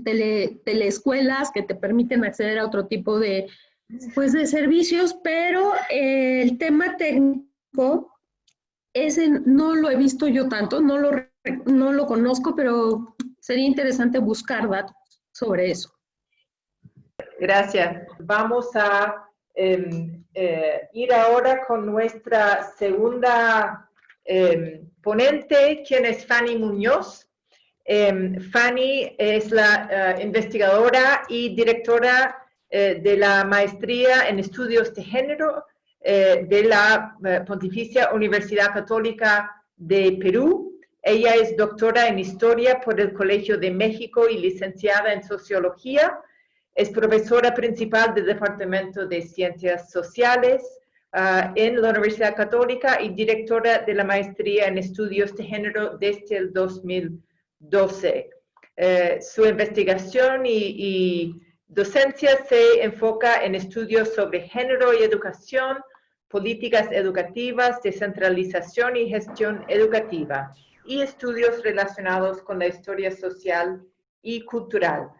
teleescuelas que te permiten acceder a otro tipo de, pues, de servicios, pero el tema técnico, ese no lo he visto yo tanto, no lo conozco, pero sería interesante buscar datos sobre eso. Gracias. Vamos a ir ahora con nuestra segunda ponente, quien es Fanny Muñoz. Fanny es la investigadora y directora de la maestría en estudios de género de la Pontificia Universidad Católica de Perú. Ella es doctora en historia por el Colegio de México y licenciada en sociología. Es profesora principal del Departamento de Ciencias Sociales en la Universidad Católica y directora de la maestría en estudios de género desde el 2012. Su investigación y docencia se enfoca en estudios sobre género y educación, políticas educativas, descentralización y gestión educativa, y estudios relacionados con la historia social y cultural.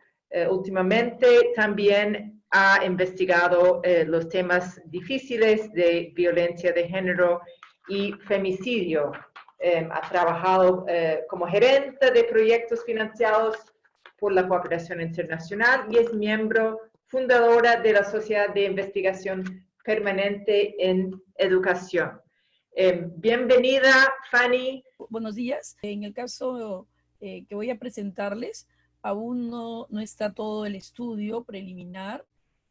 Últimamente también ha investigado los temas difíciles de violencia de género y femicidio. Ha trabajado como gerente de proyectos financiados por la cooperación internacional y es miembro fundadora de la Sociedad de Investigación Permanente en Educación. Bienvenida, Fanny. Buenos días. En el caso que voy a presentarles, aún no está todo el estudio preliminar,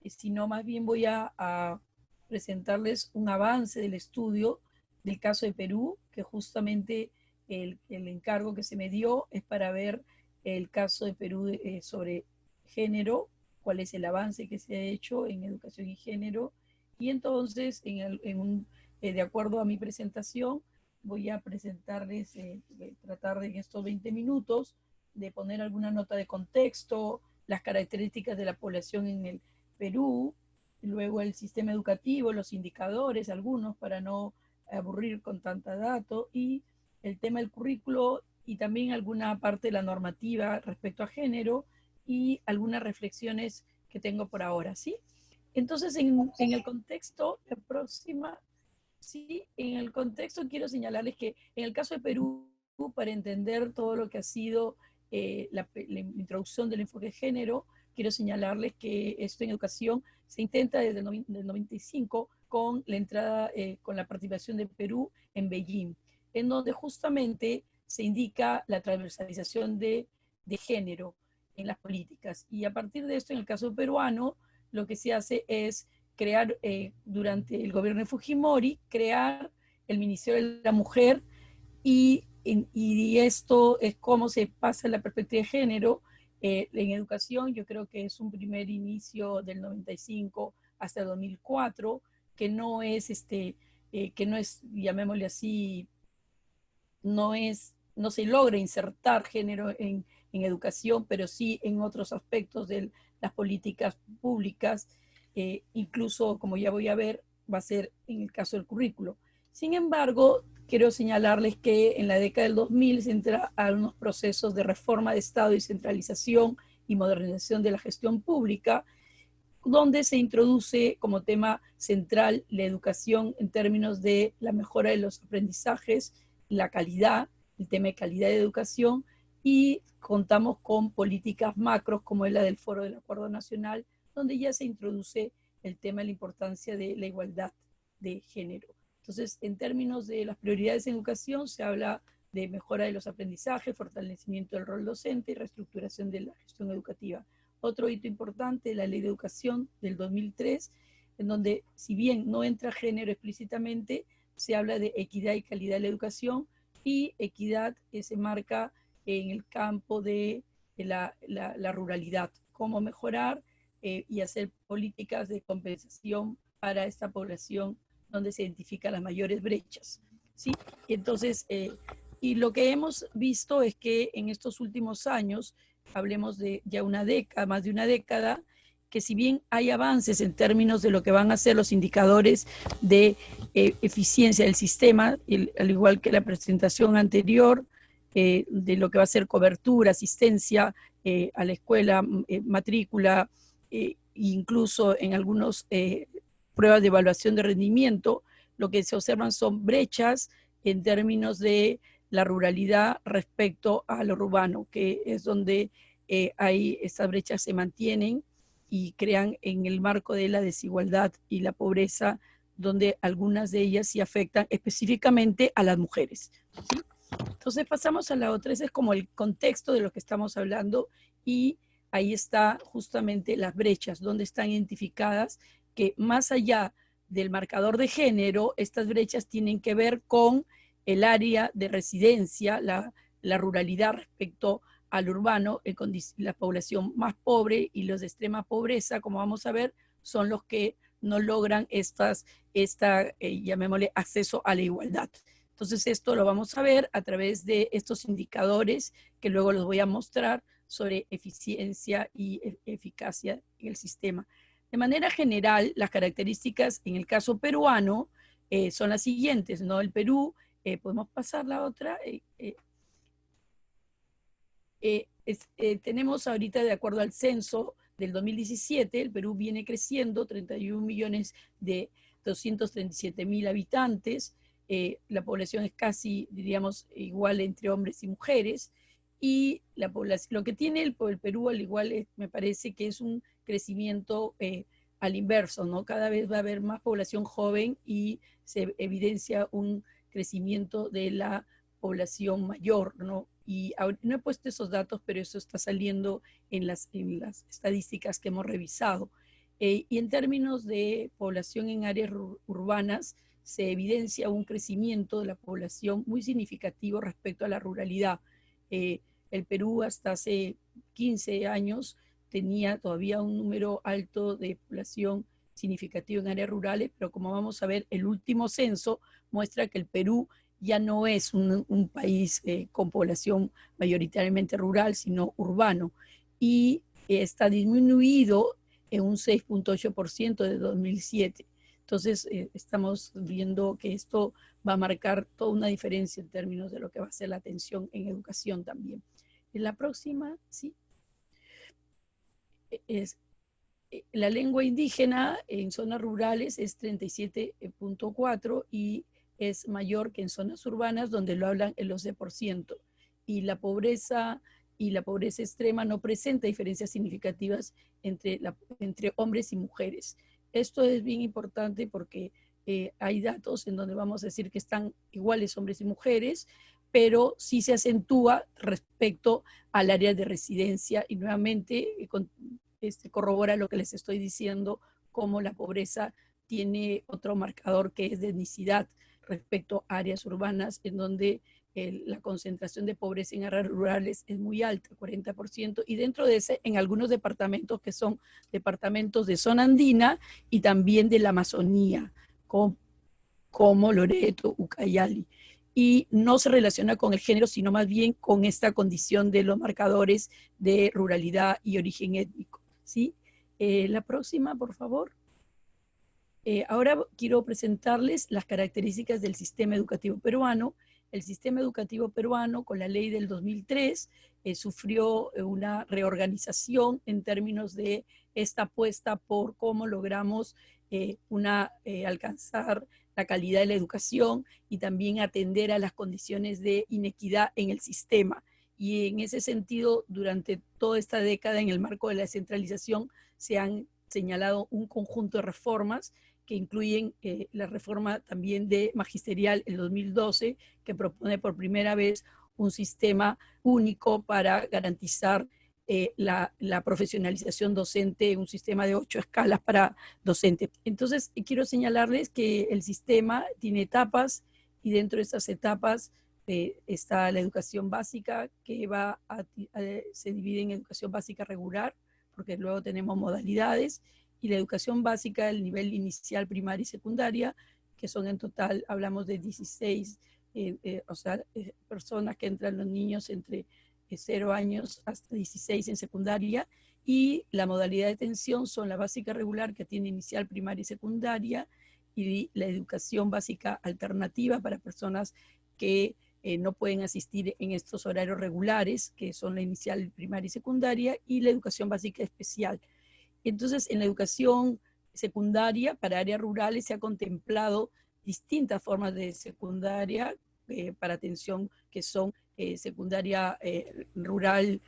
sino más bien voy a presentarles un avance del estudio del caso de Perú, que justamente el encargo que se me dio es para ver el caso de Perú sobre género, cuál es el avance que se ha hecho en educación y género, y entonces de acuerdo a mi presentación voy a presentarles, tratar de en estos 20 minutos de poner alguna nota de contexto, las características de la población en el Perú, luego el sistema educativo, los indicadores, algunos para no aburrir con tanta dato, y el tema del currículo y también alguna parte de la normativa respecto a género y algunas reflexiones que tengo por ahora, ¿sí? Entonces, en el contexto, la próxima, sí, en el contexto quiero señalarles que en el caso de Perú, para entender todo lo que ha sido la introducción del enfoque de género, quiero señalarles que esto en educación se intenta desde el 95 con la entrada, con la participación de Perú en Beijing, en donde justamente se indica la transversalización de género en las políticas. Y a partir de esto, en el caso peruano, lo que se hace es crear, durante el gobierno de Fujimori, crear el Ministerio de la Mujer, y esto es cómo se pasa la perspectiva de género en educación. Yo creo que es un primer inicio del 95 hasta el 2004, que no es, llamémosle así, no se logra insertar género en educación, pero sí en otros aspectos de las políticas públicas, incluso, como ya voy a ver, va a ser en el caso del currículo. Sin embargo, quiero señalarles que en la década del 2000 se entra a unos procesos de reforma de Estado y centralización y modernización de la gestión pública, donde se introduce como tema central la educación en términos de la mejora de los aprendizajes, la calidad, el tema de calidad de educación, y contamos con políticas macros como es la del Foro del Acuerdo Nacional, donde ya se introduce el tema de la importancia de la igualdad de género. Entonces, en términos de las prioridades en educación, se habla de mejora de los aprendizajes, fortalecimiento del rol docente y reestructuración de la gestión educativa. Otro hito importante, la Ley de Educación del 2003, en donde, si bien no entra género explícitamente, se habla de equidad y calidad de la educación, y equidad se marca en el campo de la ruralidad, cómo mejorar y hacer políticas de compensación para esta población donde se identifican las mayores brechas, ¿sí? Entonces, y lo que hemos visto es que en estos últimos años, hablemos de ya una década, más de una década, que si bien hay avances en términos de lo que van a ser los indicadores de eficiencia del sistema, al igual que la presentación anterior, de lo que va a ser cobertura, asistencia a la escuela, matrícula, incluso en algunos pruebas de evaluación de rendimiento, lo que se observan son brechas en términos de la ruralidad respecto a lo urbano, que es donde estas brechas se mantienen y crean en el marco de la desigualdad y la pobreza, donde algunas de ellas sí afectan específicamente a las mujeres, ¿sí? Entonces pasamos a la otra. Ese es como el contexto de lo que estamos hablando, y ahí está justamente las brechas, donde están identificadas, que más allá del marcador de género, estas brechas tienen que ver con el área de residencia, la ruralidad respecto al urbano, la población más pobre y los de extrema pobreza, como vamos a ver, son los que no logran llamémosle, acceso a la igualdad. Entonces esto lo vamos a ver a través de estos indicadores que luego los voy a mostrar sobre eficiencia y eficacia en el sistema. De manera general, las características en el caso peruano son las siguientes, ¿no? El Perú, podemos pasar la otra, tenemos ahorita, de acuerdo al censo del 2017, el Perú viene creciendo, 31.237.000 habitantes, la población es casi, diríamos, igual entre hombres y mujeres, y la población, lo que tiene el Perú al igual me parece que es un crecimiento al inverso, ¿no? Cada vez va a haber más población joven y se evidencia un crecimiento de la población mayor, ¿no? Y no he puesto esos datos, pero eso está saliendo en las estadísticas que hemos revisado. Y en términos de población en áreas urbanas, se evidencia un crecimiento de la población muy significativo respecto a la ruralidad. El Perú hasta hace 15 años tenía todavía un número alto de población significativo en áreas rurales, pero como vamos a ver, el último censo muestra que el Perú ya no es un país con población mayoritariamente rural, sino urbano, y está disminuido en un 6.8% de 2007. Entonces, estamos viendo que esto va a marcar toda una diferencia en términos de lo que va a ser la atención en educación también. En la próxima, sí, es la lengua indígena en zonas rurales es 37.4 y es mayor que en zonas urbanas donde lo hablan el 11%. Y la pobreza y la pobreza extrema no presenta diferencias significativas entre hombres y mujeres. Esto es bien importante porque hay datos en donde vamos a decir que están iguales hombres y mujeres, pero sí se acentúa respecto al área de residencia y nuevamente corrobora lo que les estoy diciendo, como la pobreza tiene otro marcador que es de etnicidad respecto a áreas urbanas en donde la concentración de pobreza en áreas rurales es muy alta, 40%, y dentro de ese, en algunos departamentos que son departamentos de zona andina y también de la Amazonía, como Loreto, Ucayali. Y no se relaciona con el género, sino más bien con esta condición de los marcadores de ruralidad y origen étnico, ¿sí? La próxima, por favor. Ahora quiero presentarles las características del sistema educativo peruano. El sistema educativo peruano, con la ley del 2003, sufrió una reorganización en términos de esta apuesta por cómo logramos alcanzar la calidad de la educación y también atender a las condiciones de inequidad en el sistema. Y en ese sentido, durante toda esta década, en el marco de la descentralización, se han señalado un conjunto de reformas que incluyen la reforma también de magisterial en 2012, que propone por primera vez un sistema único para garantizar la profesionalización docente, un sistema de 8 escalas para docentes. Entonces, quiero señalarles que el sistema tiene etapas y dentro de estas etapas está la educación básica, que se divide en educación básica regular, porque luego tenemos modalidades, y la educación básica, el nivel inicial, primaria y secundaria, que son en total, hablamos de 16, personas que entran los niños entre 0 años hasta 16 en secundaria, y la modalidad de atención son la básica regular, que tiene inicial, primaria y secundaria, y la educación básica alternativa para personas que no pueden asistir en estos horarios regulares, que son la inicial, primaria y secundaria, y la educación básica especial. Entonces, en la educación secundaria para áreas rurales se ha contemplado distintas formas de secundaria para atención, que son secundaria rural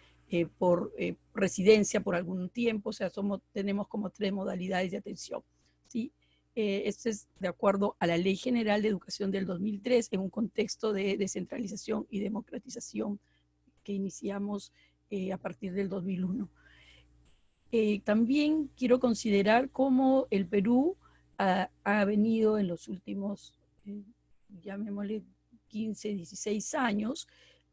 por residencia por algún tiempo, o sea, tenemos como 3 modalidades de atención, ¿sí? Esto es de acuerdo a la Ley General de Educación del 2003, en un contexto de descentralización y democratización que iniciamos a partir del 2001. También quiero considerar cómo el Perú ha venido en los últimos, llamémosle 15, 16 años,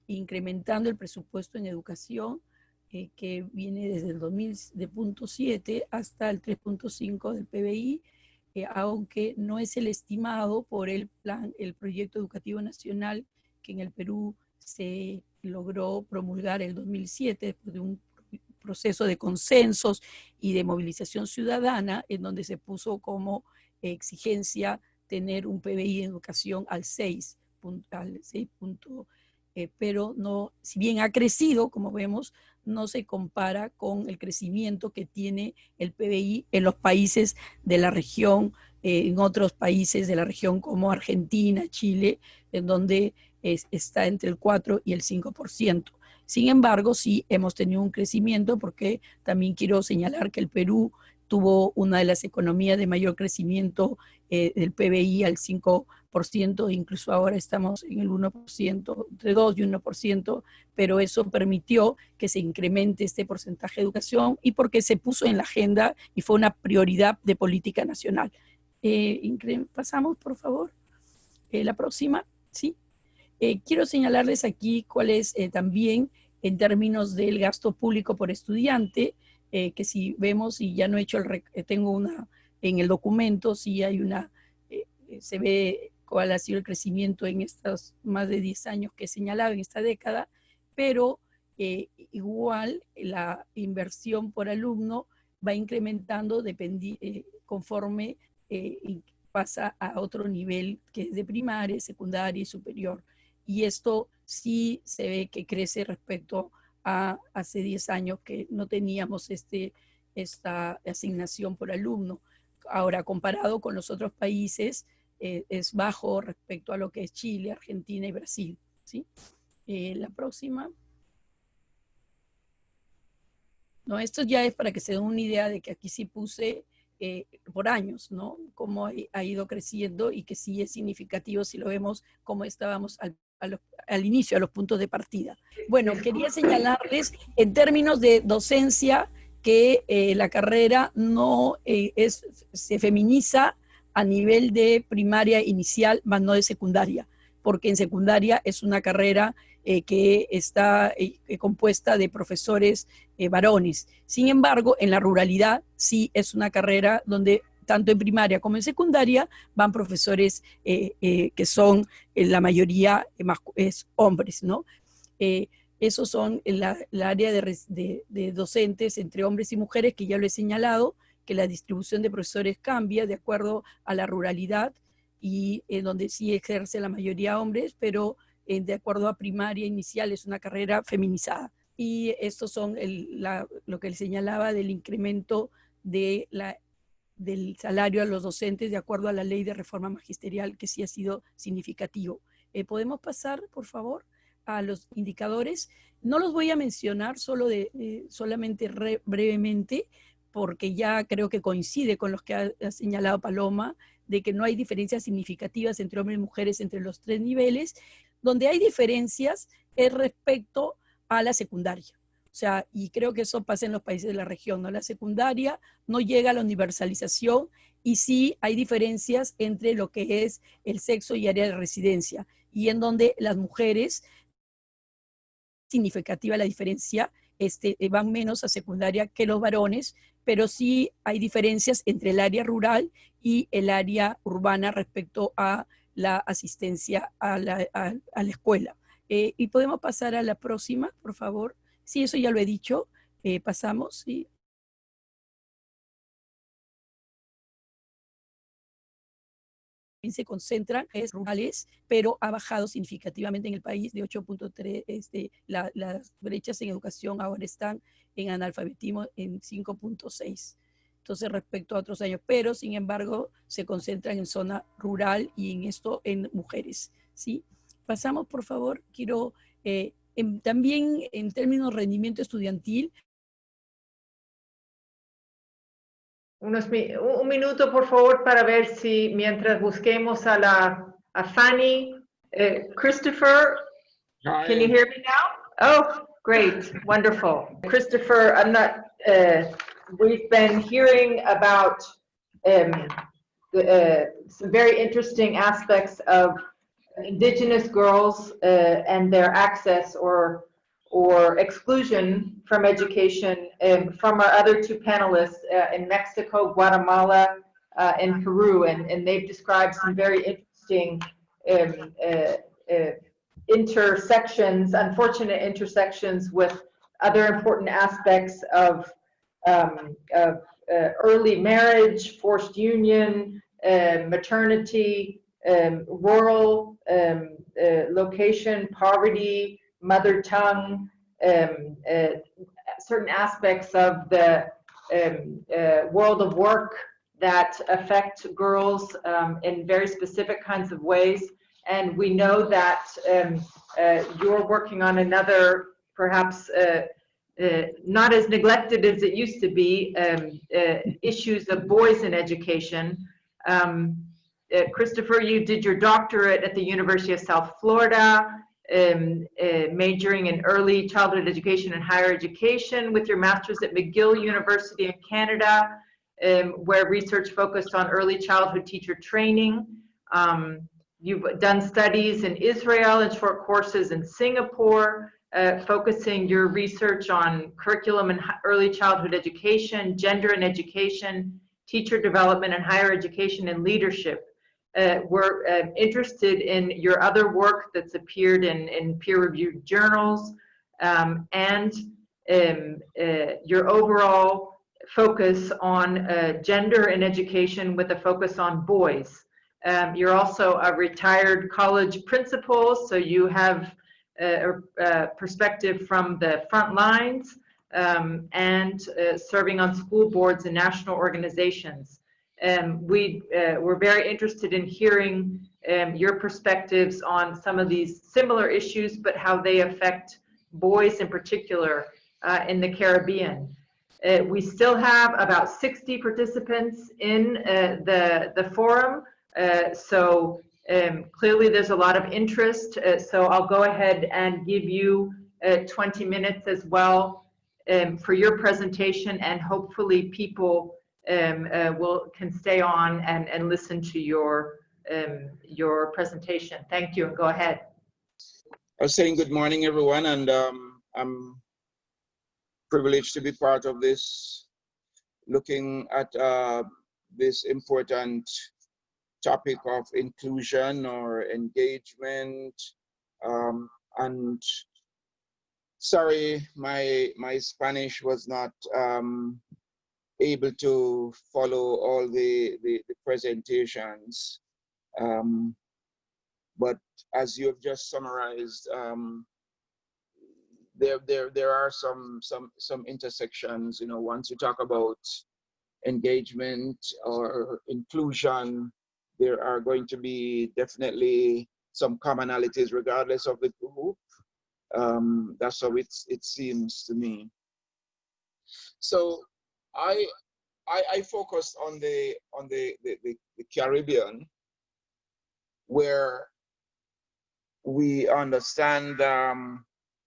incrementando el presupuesto en educación, que viene desde el 2000 de 0.7 hasta el 3.5 del PBI, aunque no es el estimado por el proyecto educativo nacional que en el Perú se logró promulgar en el 2007, después de un proceso de consensos y de movilización ciudadana, en donde se puso como exigencia tener un PBI en educación al 6, pero no, si bien ha crecido, como vemos, no se compara con el crecimiento que tiene el PBI en los países de la región, en otros países de la región como Argentina, Chile, en donde está entre el 4 y el 5%. Sin embargo, sí hemos tenido un crecimiento, porque también quiero señalar que el Perú tuvo una de las economías de mayor crecimiento del PBI al 5%, incluso ahora estamos en el 1%, entre 2 y 1%, pero eso permitió que se incremente este porcentaje de educación y porque se puso en la agenda y fue una prioridad de política nacional. Pasamos, por favor. La próxima, ¿sí? Quiero señalarles aquí cuál es también en términos del gasto público por estudiante, que si vemos, y ya no he hecho tengo una en el documento, sí hay una, se ve cuál ha sido el crecimiento en estos más de 10 años que he señalado en esta década, pero igual la inversión por alumno va incrementando conforme pasa a otro nivel, que es de primaria, secundaria y superior. Y esto sí se ve que crece respecto a hace 10 años que no teníamos esta asignación por alumno. Ahora, comparado con los otros países, es bajo respecto a lo que es Chile, Argentina y Brasil, ¿sí? La próxima. ¿no? Esto ya es para que se den una idea de que aquí sí puse por años, ¿no? Cómo ha ido creciendo y que sí es significativo si lo vemos como estábamos al inicio, a los puntos de partida. Bueno, quería señalarles en términos de docencia que la carrera no se feminiza a nivel de primaria inicial, más no de secundaria, porque en secundaria es una carrera que está compuesta de profesores varones. Sin embargo, en la ruralidad sí es una carrera donde tanto en primaria como en secundaria van profesores que son la mayoría es hombres, ¿no? Esos son la área de docentes entre hombres y mujeres, que ya lo he señalado, que la distribución de profesores cambia de acuerdo a la ruralidad y donde sí ejerce la mayoría hombres, pero de acuerdo a primaria inicial es una carrera feminizada. Y estos son lo que les señalaba del incremento del salario a los docentes de acuerdo a la ley de reforma magisterial, que sí ha sido significativo. ¿Podemos pasar, por favor, a los indicadores? No los voy a mencionar solamente brevemente, porque ya creo que coincide con los que ha señalado Paloma, de que no hay diferencias significativas entre hombres y mujeres entre los 3 niveles. Donde hay diferencias es respecto a la secundaria. O sea, y creo que eso pasa en los países de la región, ¿no? La secundaria no llega a la universalización y sí hay diferencias entre lo que es el sexo y área de residencia, y en donde las mujeres, significativa la diferencia, van menos a secundaria que los varones, pero sí hay diferencias entre el área rural y el área urbana respecto a la asistencia a la escuela. Y podemos pasar a la próxima, por favor. Sí, eso ya lo he dicho. Pasamos, sí. Se concentran en rurales, pero ha bajado significativamente en el país de 8.3. Las brechas en educación ahora están en analfabetismo en 5.6. Entonces, respecto a otros años, pero sin embargo se concentran en zona rural y en esto en mujeres, ¿sí? Pasamos, por favor. Quiero también en términos de rendimiento estudiantil. Un minuto, por favor, para ver si mientras busquemos a Fanny, Christopher, can you hear me now? Oh, great, wonderful. Christopher, we've been hearing about some very interesting aspects of Indigenous girls and their access or exclusion from education from our other 2 panelists in Mexico, Guatemala, and Peru, and they've described some very interesting intersections, unfortunate intersections with other important aspects of early marriage, forced union, maternity, rural location, poverty, mother tongue, certain aspects of the world of work that affect girls in very specific kinds of ways. And we know that you're working on another, perhaps not as neglected as it used to be, issues of boys in education. Christopher, you did your doctorate at the University of South Florida, majoring in early childhood education and higher education, with your master's at McGill University in Canada, where research focused on early childhood teacher training. You've done studies in Israel and short courses in Singapore, focusing your research on curriculum and early childhood education, gender and education, teacher development, and higher education and leadership. We're interested in your other work that's appeared in peer-reviewed journals, and your overall focus on gender and education with a focus on boys. You're also a retired college principal, so you have a perspective from the front lines, and serving on school boards and national organizations. We're very interested in hearing your perspectives on some of these similar issues, but how they affect boys in particular in the Caribbean. We still have about 60 participants in the forum, so clearly there's a lot of interest. So I'll go ahead and give you 20 minutes as well for your presentation, and hopefully people can stay on and listen to your presentation. Thank you, and go ahead. I was saying good morning, everyone, and I'm privileged to be part of this, looking at this important topic of inclusion or engagement. And sorry, my Spanish was not able to follow all the presentations. But as you have just summarized, there are some intersections. You know, once you talk about engagement or inclusion, there are going to be definitely some commonalities regardless of the group. That's how it seems to me. So I focused on the Caribbean, where we understand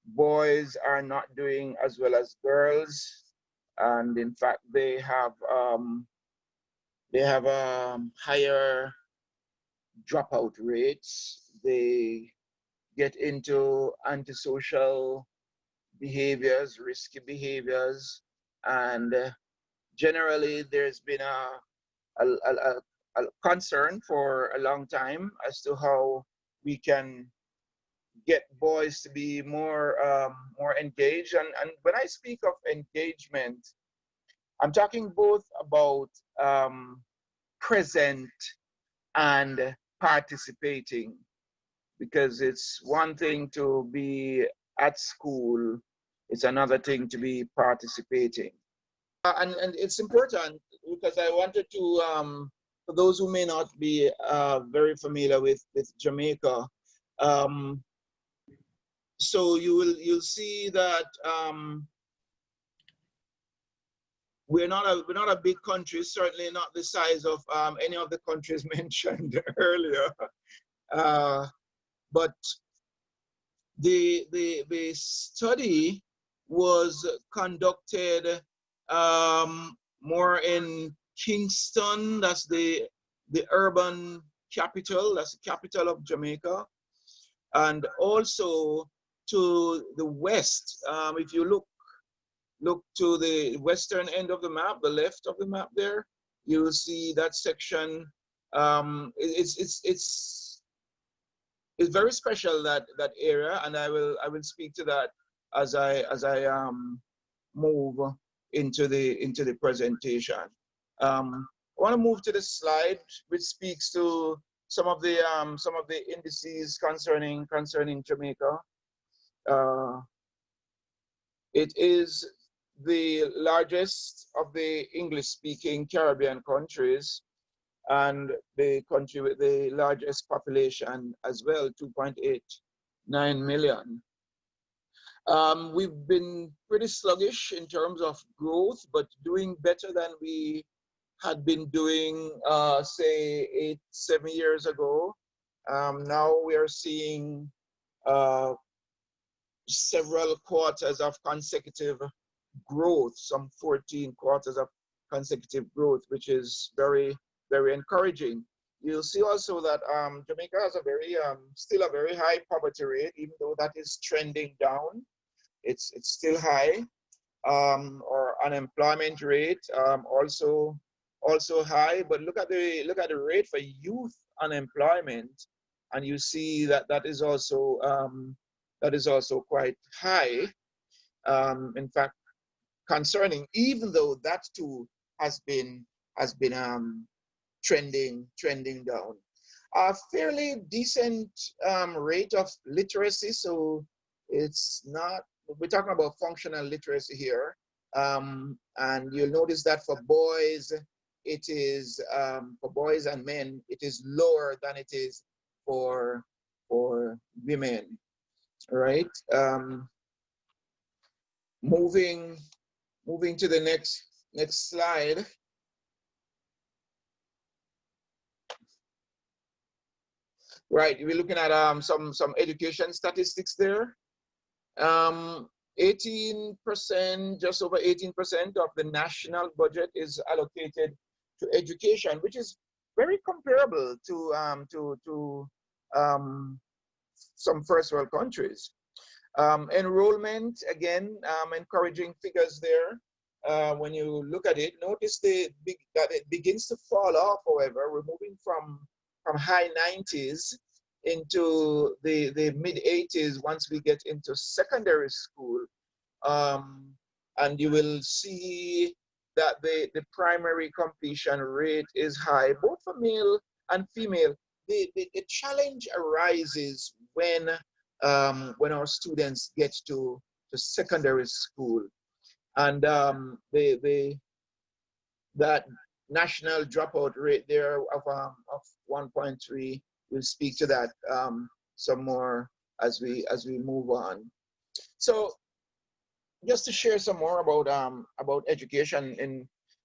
boys are not doing as well as girls, and in fact they have higher dropout rates. They get into antisocial behaviors, risky behaviors, and generally there's been a concern for a long time as to how we can get boys to be more engaged. And when I speak of engagement, I'm talking both about present and participating, because it's one thing to be at school, it's another thing to be participating. And it's important because I wanted to, for those who may not be very familiar with Jamaica, so you'll see that we're not a big country, certainly not the size of any of the countries mentioned earlier. But the study was conducted more in Kingston. That's the urban capital. That's the capital of Jamaica, and also to the west. If you look to the western end of the map, the left of the map there, you will see that section. It's very special, that area, and I will speak to that as I move into the presentation. I want to move to the slide which speaks to some of the indices concerning Jamaica. It is the largest of the English-speaking Caribbean countries, and the country with the largest population as well, 2.89 million. We've been pretty sluggish in terms of growth, but doing better than we had been doing, say, 7 years ago. Now we are seeing several quarters of consecutive growth, some 14 quarters of consecutive growth, which is very, very encouraging. You'll see also that Jamaica has still a very high poverty rate, even though that is trending down. It's still high. Or unemployment rate also high. But look at the rate for youth unemployment, and you see that is also quite high. In fact, concerning, even though that too has been trending down. A fairly decent rate of literacy, so it's not, we're talking about functional literacy here, and you'll notice that for boys, it is for boys and men, it is lower than it is for women, right? Moving moving to the next slide. Right, we're looking at some education statistics there. 18%, just over 18% of the national budget is allocated to education, which is very comparable to some first world countries. Enrollment, again, encouraging figures there. When you look at it, notice that it begins to fall off, however. We're moving from high 90s into the mid 80s once we get into secondary school. And you will see that the primary completion rate is high, both for male and female. The challenge arises when our students get to secondary school, and that national dropout rate there of 1.3. We'll speak to that some more as we move on. So, just to share some more about education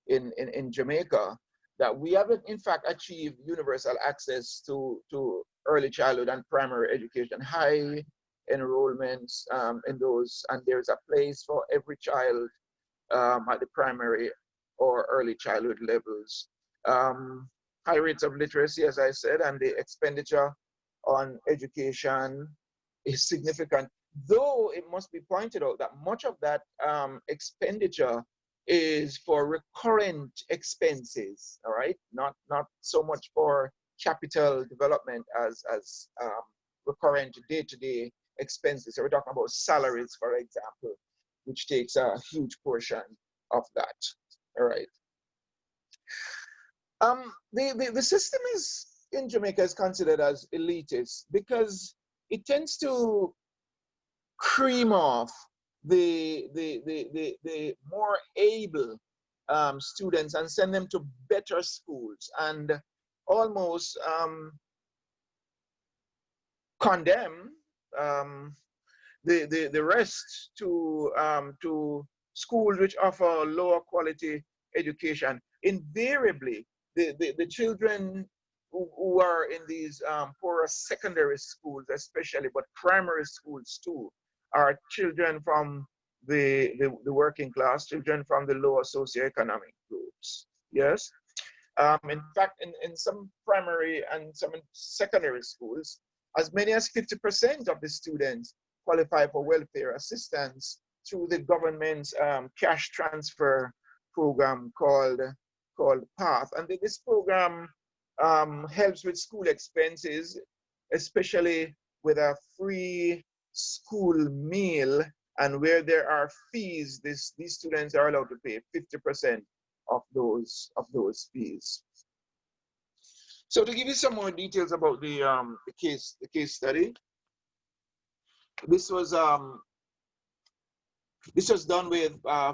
in Jamaica, that we have in fact achieved universal access to early childhood and primary education, high enrollments in those, and there's a place for every child at the primary or early childhood levels. High rates of literacy, as I said, and the expenditure on education is significant, though it must be pointed out that much of that expenditure is for recurrent expenses, all right? Not so much for capital development as recurrent day-to-day expenses. So we're talking about salaries, for example, which takes a huge portion of that, all right? The system in Jamaica is considered as elitist because it tends to cream off the more able students and send them to better schools, and almost condemn the rest to schools which offer lower quality education. Invariably, the children who are in these poorer secondary schools especially, but primary schools too, are children from the working class, children from the lower socioeconomic groups, yes? In fact, in some primary and some secondary schools, as many as 50% of the students qualify for welfare assistance through the government's cash transfer program called PATH. And this program helps with school expenses, especially with a free school meal, and where there are fees, these students are allowed to pay 50% of those fees. So to give you some more details about the case study, this was done with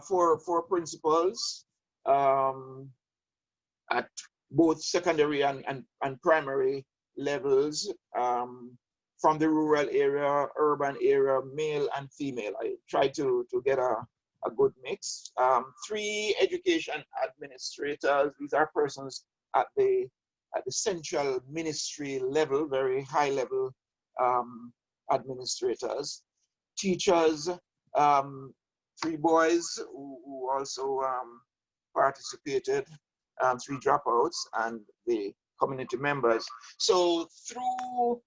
four principals at both secondary and primary levels, from the rural area, urban area, male and female. I tried to get a good mix. 3 education administrators. These are persons at the central ministry level, very high level administrators. Teachers, 3 boys who also participated, 3 dropouts, and the community members. So through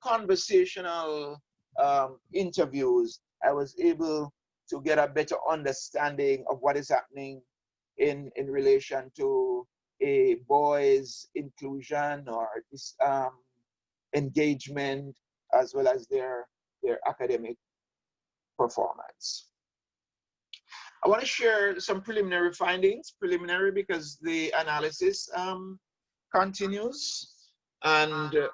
conversational interviews, I was able to get a better understanding of what is happening in relation to a boy's inclusion or this engagement, as well as their academic performance. I want to share some preliminary findings, preliminary because the analysis continues, and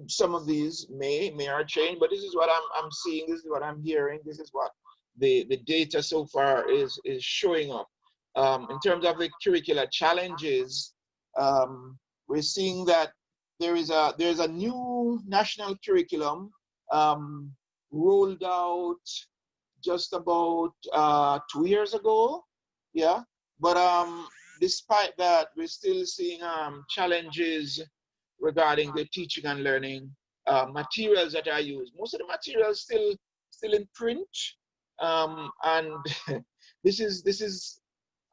some of these may or change, but this is what I'm seeing, this is what I'm hearing, this is what the data so far is showing up. In terms of the curricular challenges, we're seeing that there's a new national curriculum rolled out just about 2 years ago. Yeah, but despite that, we're still seeing challenges regarding the teaching and learning materials that are used. Most of the materials still in print, and this is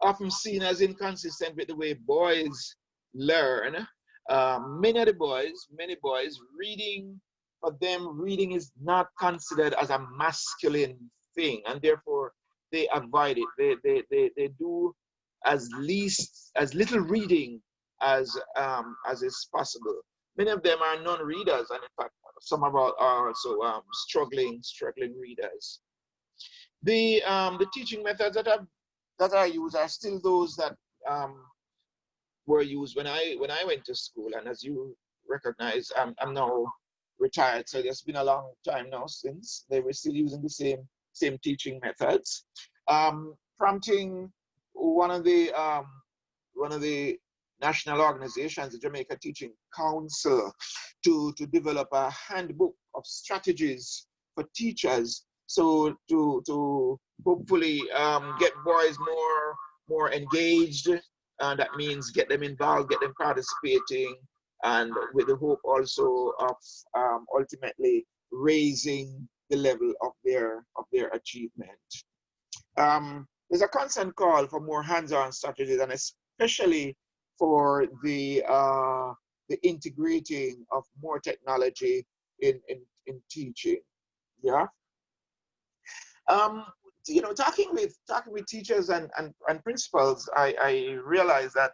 often seen as inconsistent with the way boys learn. Many boys, reading, for them, reading is not considered as a masculine thing, and therefore they avoid it. They do as little reading as is possible. Many of them are non-readers, and in fact, some of are also struggling readers. The teaching methods that I use are still those that were used when I went to school. And as you recognize, I'm now retired, so it's been a long time now since they were still using the same teaching methods. Prompting one of the national organizations, the Jamaica Teaching Council, to develop a handbook of strategies for teachers, so to hopefully get boys more engaged, and that means get them involved, get them participating, and with the hope also of ultimately raising the level of their achievement. There's a constant call for more hands-on strategies, and especially for the integrating of more technology in teaching. Yeah. You know, talking with teachers and principals, I realize that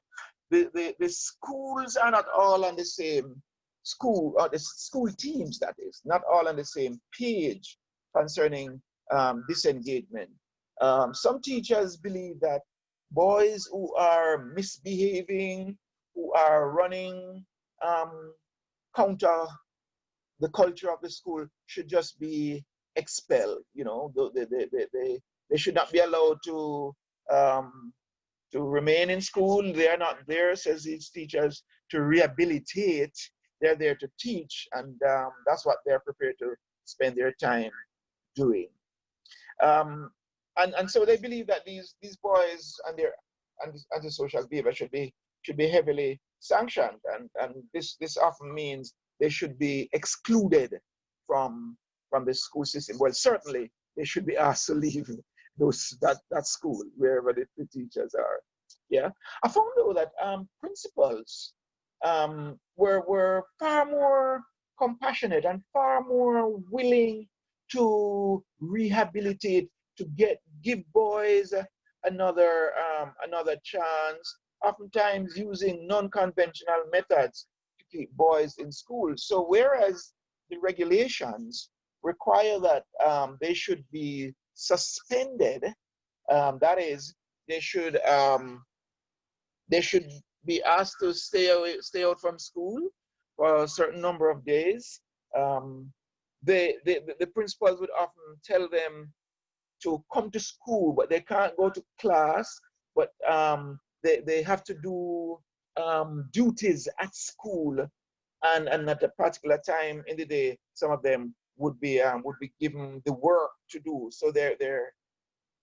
the schools are not all on the same school, or the school teams, that is, not all on the same page concerning disengagement. Some teachers believe that boys who are misbehaving, who are running counter the culture of the school, should just be expelled. You know, they should not be allowed to remain in school. They are not there, says these teachers, to rehabilitate. They're there to teach, and that's what they're prepared to spend their time doing. And so they believe that these boys and their antisocial behavior should be heavily sanctioned, and this often means they should be excluded from the school system. Well, certainly they should be asked to leave that school, wherever the teachers are. Yeah, I found though that principals were far more compassionate and far more willing to rehabilitate, to give boys another chance, oftentimes using non-conventional methods to keep boys in school. So whereas the regulations require that they should be suspended, that is, they should be asked to stay out from school for a certain number of days. The principals would often tell them to come to school, but they can't go to class, but they have to do duties at school, and at a particular time in the day, some of them would be given the work to do. So they're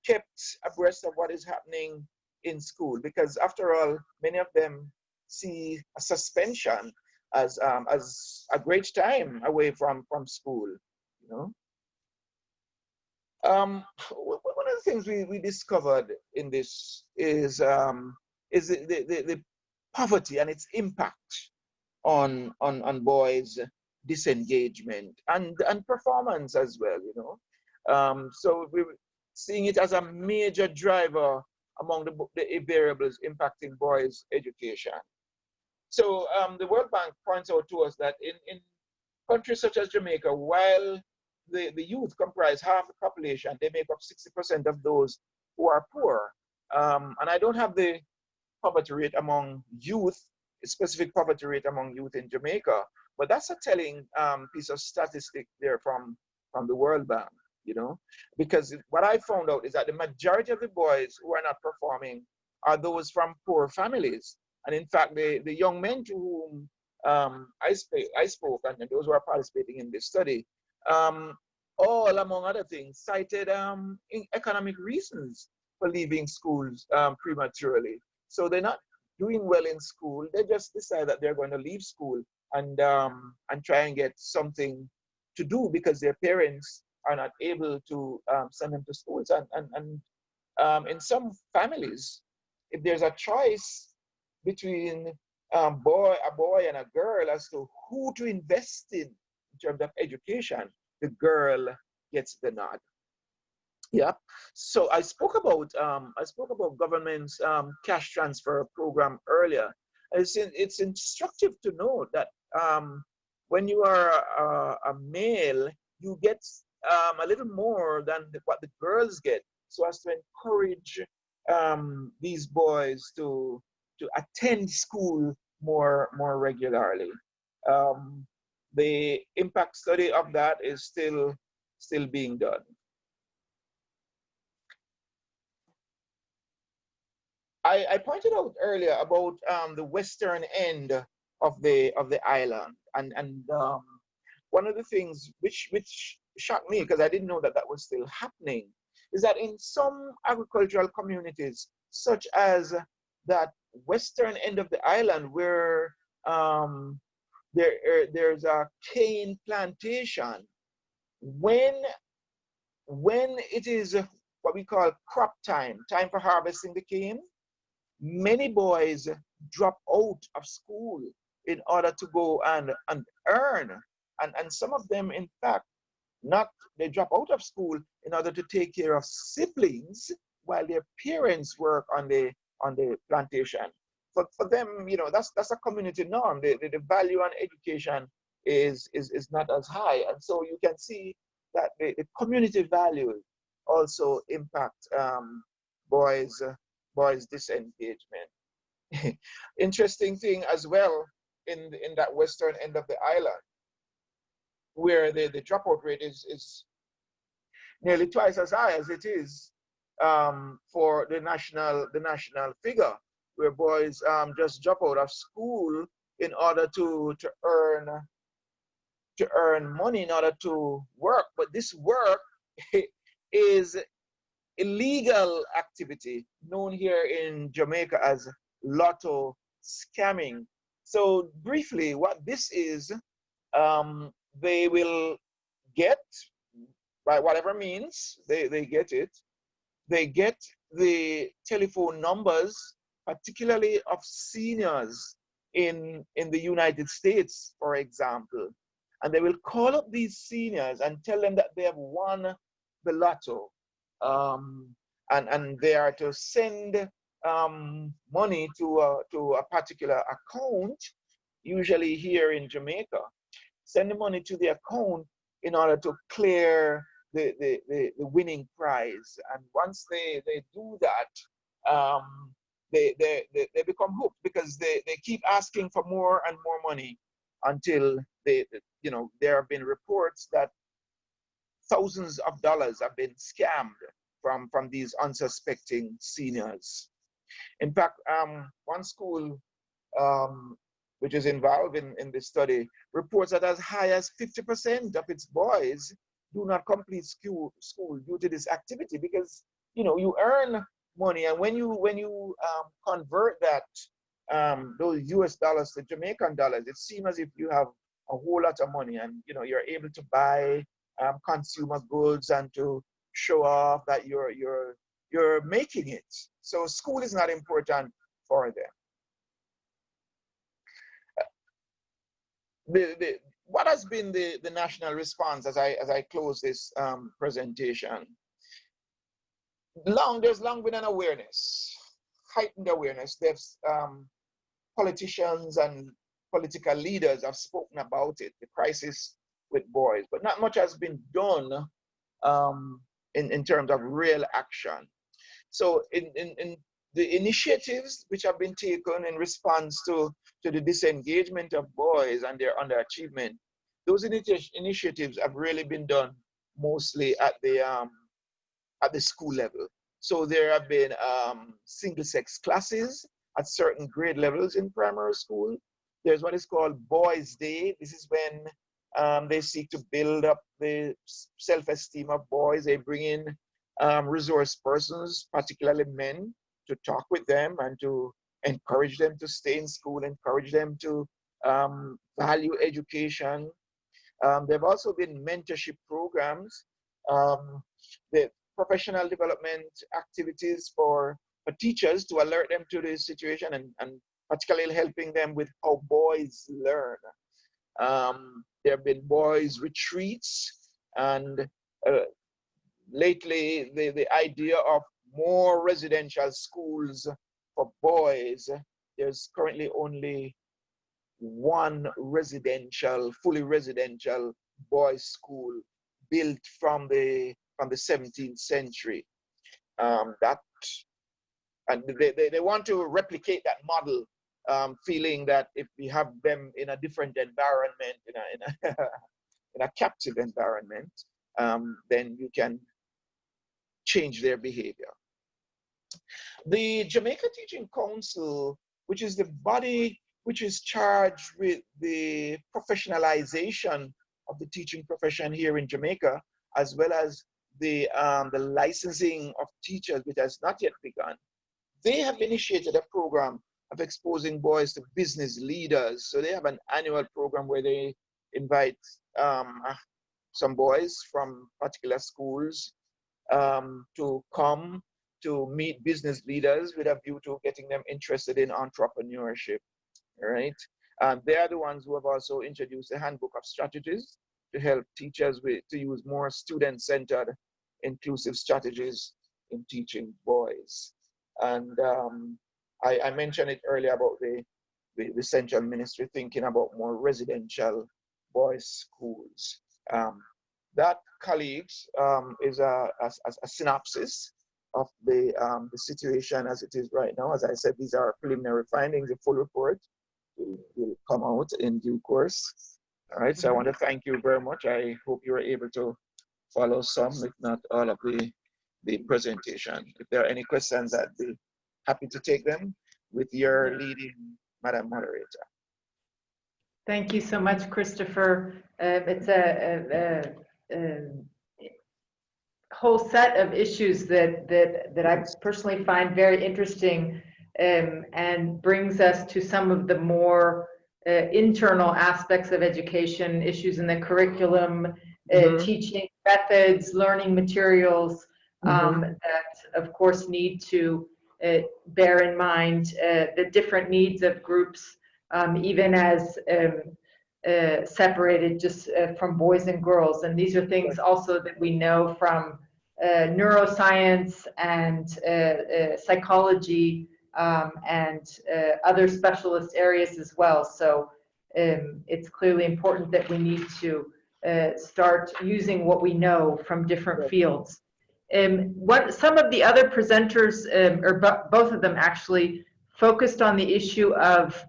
kept abreast of what is happening in school, because after all, many of them see a suspension as a great time away from school, you know. One of the things we discovered in this is the poverty and its impact on boys' disengagement and performance as well, you know. So we're seeing it as a major driver among the variables impacting boys' education. So the World Bank points out to us that in countries such as Jamaica, while the youth comprise half the population, they make up 60% of those who are poor. And I don't have the poverty rate among youth, specific poverty rate among youth in Jamaica, but that's a telling piece of statistic there from the World Bank, you know, because what I found out is that the majority of the boys who are not performing are those from poor families. And in fact, the young men to whom I spoke, and those who are participating in this study, all, among other things, cited economic reasons for leaving schools prematurely. So they're not doing well in school. They just decide that they're going to leave school and try and get something to do because their parents are not able to send them to schools. And in some families, if there's a choice between a boy and a girl as to who to invest in terms of education, the girl gets the nod. Yeah. So I spoke about government's cash transfer program earlier. It's instructive to know that when you are a male, you get a little more than what the girls get, so as to encourage these boys to attend school more regularly. The impact study of that is still being done. I pointed out earlier about the western end of the island, and one of the things which shocked me, because I didn't know that was still happening, is that in some agricultural communities, such as that western end of the island, where there's a cane plantation, when it is what we call crop time for harvesting the cane, many boys drop out of school in order to go and earn. And some of them, in fact, they drop out of school in order to take care of siblings while their parents work on the plantation. For them, you know, that's a community norm. The value on education is not as high. And so you can see that the community values also impact boys' disengagement. Interesting thing as well in that western end of the island, where the dropout rate is nearly twice as high as it is for the national figure, where boys just drop out of school in order to earn money, in order to work. But this work is illegal activity known here in Jamaica as lotto scamming. So briefly, what this is, they will get, by whatever means they get it, they get the telephone numbers, particularly of seniors in the United States, for example, and they will call up these seniors and tell them that they have won the lotto, and they are to send money to a particular account, usually here in Jamaica. Send the money to the account in order to clear the winning prize. And once they do that, they become hooked, because they keep asking for more and more money until there have been reports that thousands of dollars have been scammed from these unsuspecting seniors. In fact, one school which is involved in this study reports that as high as 50% of its boys do not complete school due to this activity, because you earn money, and when you convert that those US dollars to Jamaican dollars, it seems as if you have a whole lot of money, and you're able to buy consumer goods and to show off that you're making it. So school is not important for them. What has been the national response as I close this presentation? There's long been an awareness, heightened awareness. There's politicians and political leaders have spoken about it, the crisis with boys, but not much has been done in terms of real action. So in the initiatives which have been taken in response to the disengagement of boys and their underachievement, those initiatives have really been done mostly at the school level. So there have been single-sex classes at certain grade levels in primary school. There's what is called Boys' Day. This is when They seek to build up the self-esteem of boys. They bring in resource persons, particularly men, to talk with them and to encourage them to stay in school, encourage them to value education. There have also been mentorship programs, the professional development activities for teachers to alert them to the situation and particularly helping them with how boys learn. There have been boys retreats, and lately the idea of more residential schools for boys. There's currently only one fully residential boys' school built from the 17th century. And they want to replicate that model, feeling that if we have them in a different environment, in a captive environment, then you can change their behavior. The Jamaica Teaching Council, which is the body which is charged with the professionalization of the teaching profession here in Jamaica, as well as the licensing of teachers, which has not yet begun, they have initiated a program of exposing boys to business leaders. So they have an annual program where they invite some boys from particular schools to come to meet business leaders with a view to getting them interested in entrepreneurship, right? They are the ones who have also introduced a handbook of strategies to help teachers to use more student-centered, inclusive strategies in teaching boys. And I mentioned it earlier about the central ministry thinking about more residential boys' schools. That, colleagues, is a synopsis of the situation as it is right now. As I said, these are preliminary findings. The full report will come out in due course. All right, so I want to thank you very much. I hope you were able to follow some, if not all, of the presentation. If there are any questions, I'd be happy to take them with your leading, Madam Moderator. Thank you so much, Christopher. It's a whole set of issues that I personally find very interesting, and brings us to some of the more internal aspects of education, issues in the curriculum, teaching methods, learning materials, that of course need to bear in mind the different needs of groups, even as separated just from boys and girls. And these are things also that we know from neuroscience and psychology, and other specialist areas as well. So it's clearly important that we need to start using what we know from different fields. What some of the other presenters, or both of them actually, focused on the issue of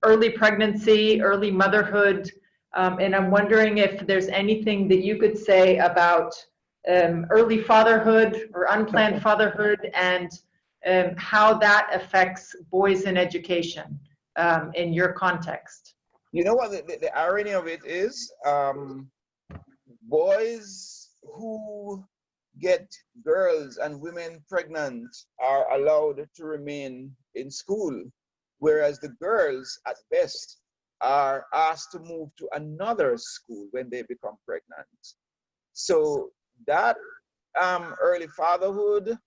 early pregnancy, early motherhood, and I'm wondering if there's anything that you could say about early fatherhood or unplanned fatherhood, and how that affects boys in education in your context. You know what the irony of it is? Boys who get girls and women pregnant are allowed to remain in school, whereas the girls at best are asked to move to another school when they become pregnant. So that early fatherhood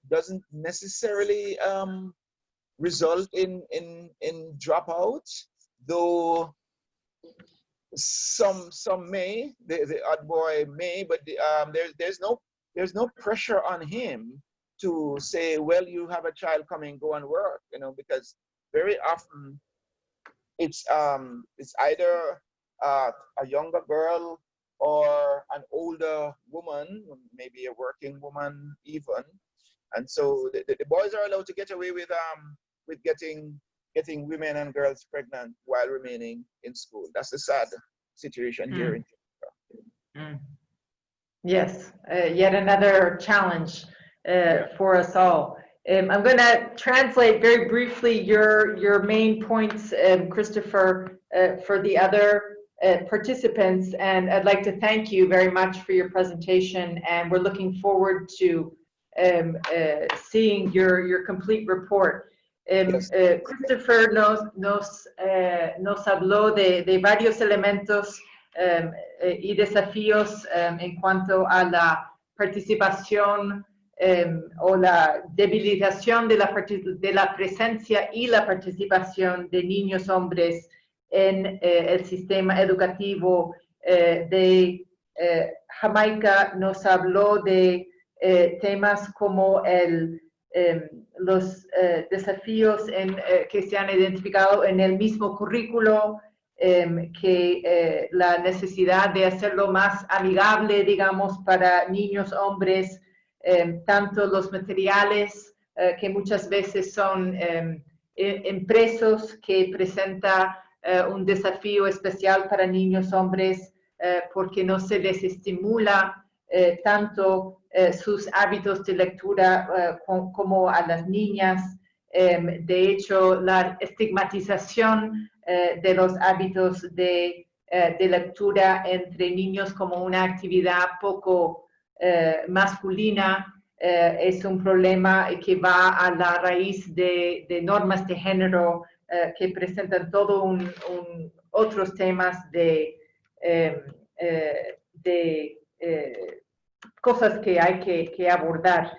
doesn't necessarily result in dropouts, though some may, the odd boy may, but there's no pressure on him to say, well, you have a child coming, go and work, because very often it's either a younger girl or an older woman, maybe a working woman even, and so the boys are allowed to get away with getting women and girls pregnant while remaining in school. That's the sad situation here in Jamaica. Yes, yet another challenge for us all. I'm going to translate very briefly your main points, Christopher, for the other participants, and I'd like to thank you very much for your presentation, and we're looking forward to seeing your complete report. Christopher nos habló de varios elementos y desafíos en cuanto a la participación o la debilitación de la presencia y la participación de niños hombres en el sistema educativo de Jamaica. Nos habló de temas como los desafíos que se han identificado en el mismo currículo, que la necesidad de hacerlo más amigable, digamos, para niños hombres, tanto los materiales que muchas veces son impresos, que presenta un desafío especial para niños hombres porque no se les estimula tanto sus hábitos de lectura como a las niñas. De hecho, la estigmatización de los hábitos de lectura entre niños como una actividad poco masculina es un problema que va a la raíz de normas de género que presentan todo otros temas de cosas que hay que abordar.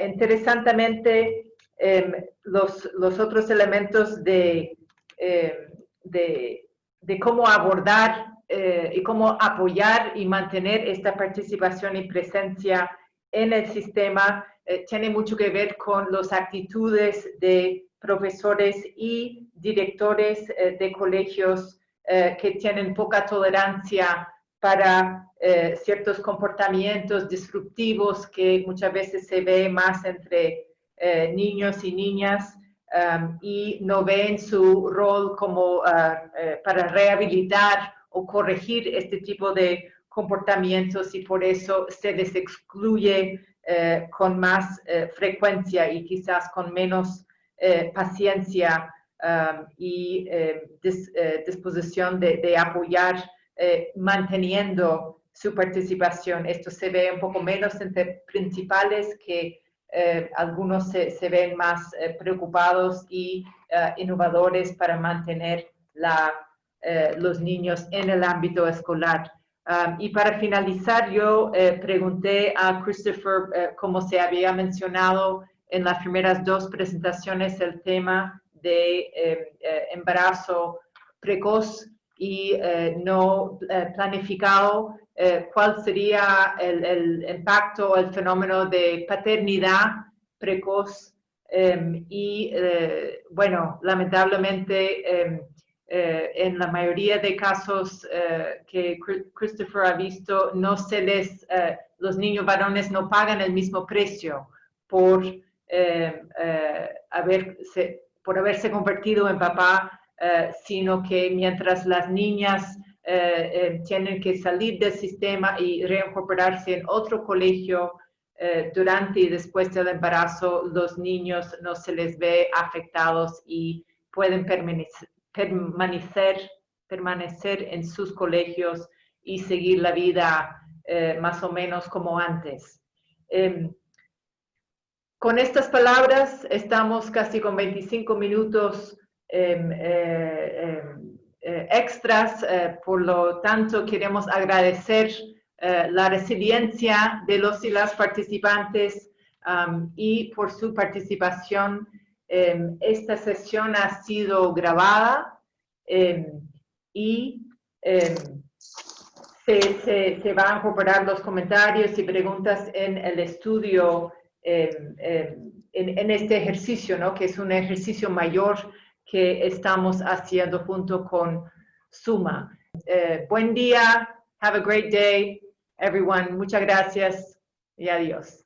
Interesantemente, los otros elementos de cómo abordar y cómo apoyar y mantener esta participación y presencia en el sistema tiene mucho que ver con las actitudes de profesores y directores de colegios que tienen poca tolerancia para ciertos comportamientos disruptivos que muchas veces se ve más entre niños y niñas y no ven su rol como para rehabilitar o corregir este tipo de comportamientos, y por eso se les excluye con más frecuencia y quizás con menos paciencia y disposición de apoyar manteniendo su participación. Esto se ve un poco menos entre principales, que algunos se ven más preocupados y innovadores para mantener los niños en el ámbito escolar. Y para finalizar, yo pregunté a Christopher, como se había mencionado en las primeras dos presentaciones, el tema de embarazo precoz y no planificado, cuál sería el impacto, el fenómeno de paternidad precoz y bueno, lamentablemente en la mayoría de casos que Christopher ha visto, no se les, los niños varones no pagan el mismo precio por haberse convertido en papá, sino que mientras las niñas tienen que salir del sistema y reincorporarse en otro colegio durante y después del embarazo, los niños no se les ve afectados y pueden permanecer en sus colegios y seguir la vida más o menos como antes. Con estas palabras, estamos casi con 25 minutos extras, por lo tanto queremos agradecer la resiliencia de los y las participantes y por su participación. Esta sesión ha sido grabada y se van a incorporar los comentarios y preguntas en el estudio en este ejercicio, ¿no? Que es un ejercicio mayor que estamos haciendo junto con Suma. Buen día, have a great day, everyone. Muchas gracias y adiós.